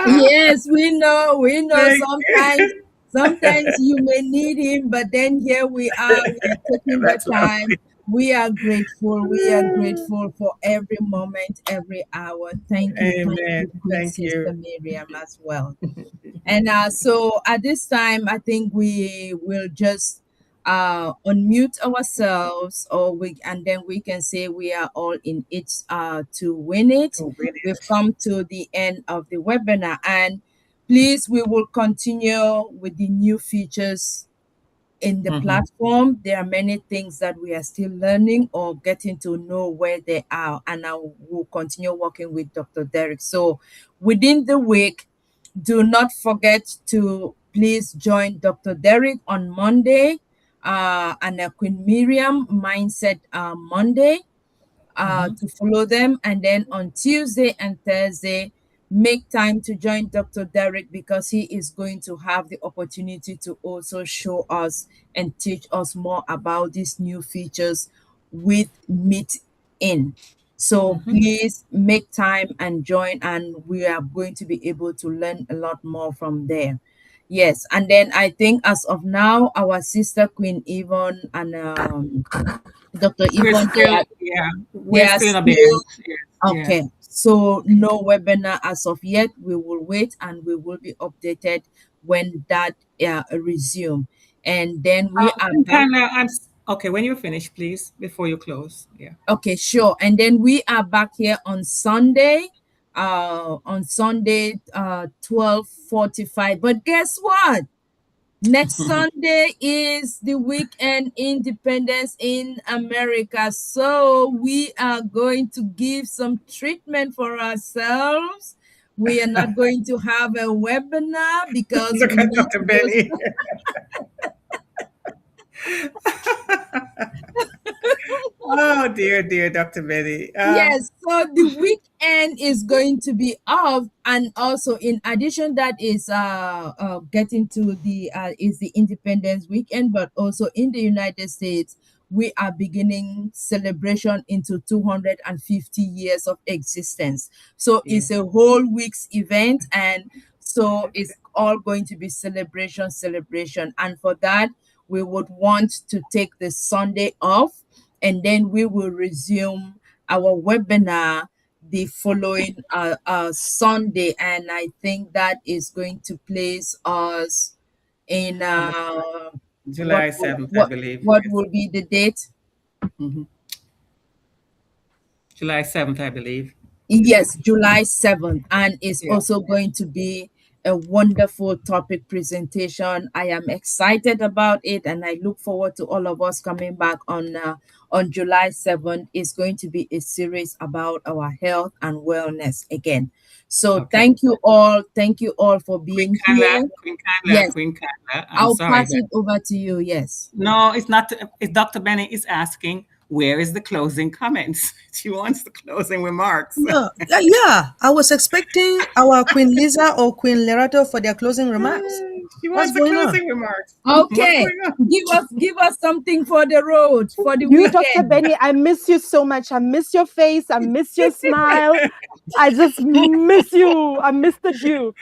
Yes, we know. We know Thank sometimes. you. Sometimes you may need him, but then here we are. We are taking the That's time. lovely. We are grateful. We are grateful for every moment, every hour. Thank Amen. you, Queen Thank Sister you. Miriam, as well. And so at this time, I think we will just unmute ourselves, or and then we can say we are all in it to win it. To win We've it. come to the end of the webinar, and please, we will continue with the new features in the Mhm. platform. There are many things that we are still learning or getting to know where they are, and I will continue working with Dr. Derek. So within the week, do not forget to please join Dr. Derek on Monday, and Queen Miriam Mindset Monday, to follow them. And then on Tuesday and Thursday, make time to join Dr. Derek, because he is going to have the opportunity to also show us and teach us more about these new features with Meet In. So please make time and join, and we are going to be able to learn a lot more from there. Yes, and then I think as of now, our sister Queen Yvonne and Dr. We're Yvonne, still, yeah, they we're are still in a still bench. Yes, okay. yes. So no webinar as of yet. We will wait, and we will be updated when that resume. And then we are back. Kanla, okay. When you finish, please, before you close. Yeah. Okay, sure. And then we are back here on Sunday. On Sunday, 12:45. But guess what? Next Sunday is the weekend independence in America. So we are going to give some treatment for ourselves. We are not going to have a webinar because Look we at need Dr. to go. Benny. Oh dear, dear Dr. Benny. Yes, so the weekend is going to be off, and also in addition, that is getting to the is the Independence weekend, but also in the United States we are beginning celebration into 250 years of existence. So it's Yes. a whole week's event, and so it's all going to be celebration, and for that we would want to take the Sunday off, and then we will resume our webinar the following Sunday, and I think that is going to place us in On the July 7th, I believe. what Yes. will be the date? hmm July 7th, I believe. Yes, July 7th, and it's Yeah. also going to be a wonderful topic presentation. I am excited about it, and I look forward to all of us coming back on July 7th. It's going to be a series about our health and wellness again. So Okay. thank you all for Queen being Kanla, here. Queen Kanla, Yes, Queen Kanla. I'm I'll sorry, pass but it over to you. Yes. no, it's not. It's Dr. Benny is asking, where is the closing comments? She wants the closing remarks. No, yeah, I was expecting our Queen Liza or Queen Lerato for their closing remarks. She What's wants the going on? closing remarks. What's Okay, going on? give us something for the road for the You, Dr. weekend. Benny, I miss you so much. I miss your face. I miss your smile. I just miss you. I missed you.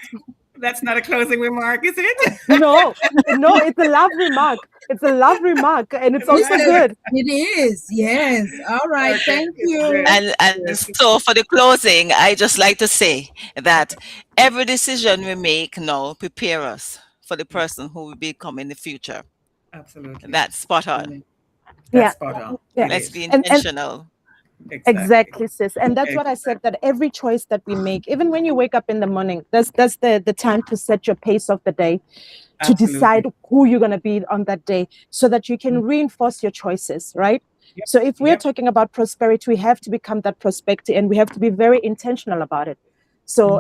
That's not a closing remark, is it? No, no, it's a love remark. It's a love remark, and it's also Listen, good. it is. Yes. All right. Okay, Thank it's you. good. And Yes. so for the closing, I just like to say that every decision we make now prepare us for the person who will become in the future. Absolutely. That's spot on. Amen. That's Yeah, spot on. yeah. It Let's is. be And intentional. Exactly. exactly, sis. And that's what I said, Exactly. that every choice that we make, even when you wake up in the morning, that's the time to set your pace of the day, to decide Absolutely. who you're going to be on that day, so that you can reinforce your choices, right? Yep. So if we're Yep. talking about prosperity, we have to become that prosperity, and we have to be very intentional about it. So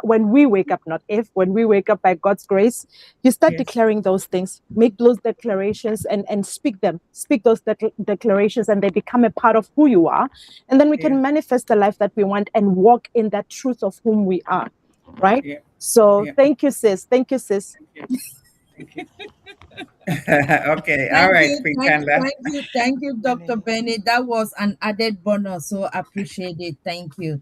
when we wake up, not if, when we wake up by God's grace, you start Yes. declaring those things, make those declarations and speak them, speak those declarations, and they become a part of who you are. And then we can Yeah. manifest the life that we want and walk in that truth of whom we are. Right. Yeah. So Yeah. thank you, sis. Thank you, sis. Thank you. Okay. All right, Queen Kanla. Thank you, Dr. Benny. That was an added bonus, so appreciate it. Thank you.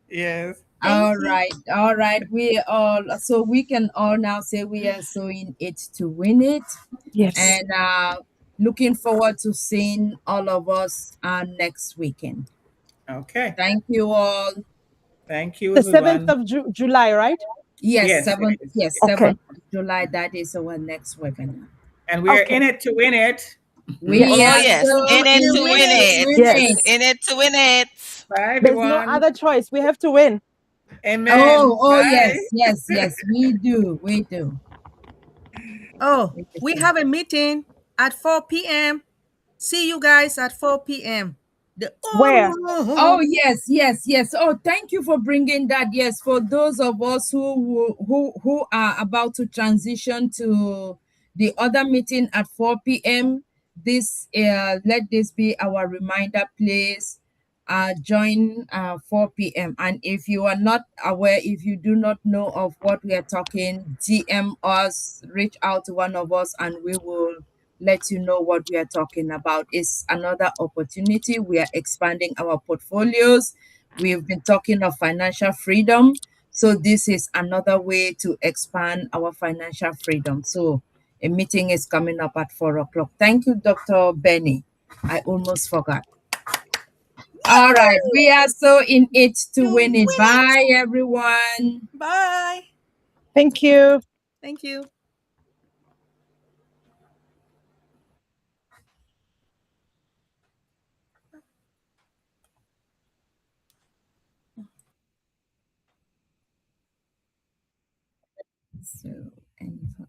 Yes. Thank you. All right. We can all now say we are sowing it to win it, Yes. and looking forward to seeing all of us next weekend. Okay. Thank you all. Thank you, The 7th everyone. of July, right? Yes, Yes, it 7th. is. Yes, Yes. Okay. 7th of July. That is our next webinar. And we are Okay. in it to win it. We Yes. Oh, are yes. so In it in to win it to it. win it. Yes. In it to win it. Bye, There's no everyone. other choice. We have to win. Amen. Oh, Bye. yes. We do. We do. Oh, We we do. have a meeting at 4 p.m. See you guys at 4 p.m. The Where? Oh yes. Oh, thank you for bringing that. Yes, for those of us who are about to transition to the other meeting at 4 p.m. This let this be our reminder, please. Join 4 p.m. And if you are not aware, if you do not know of what we are talking, DM us, reach out to one of us, and we will let you know what we are talking about. It's another opportunity. We are expanding our portfolios. We've been talking of financial freedom. So this is another way to expand our financial freedom. So a meeting is coming up at 4 o'clock. Thank you, Dr. Benny. I almost forgot. All right. We are so in it to win it. Bye, everyone. Bye. Thank you. Thank you. So, and for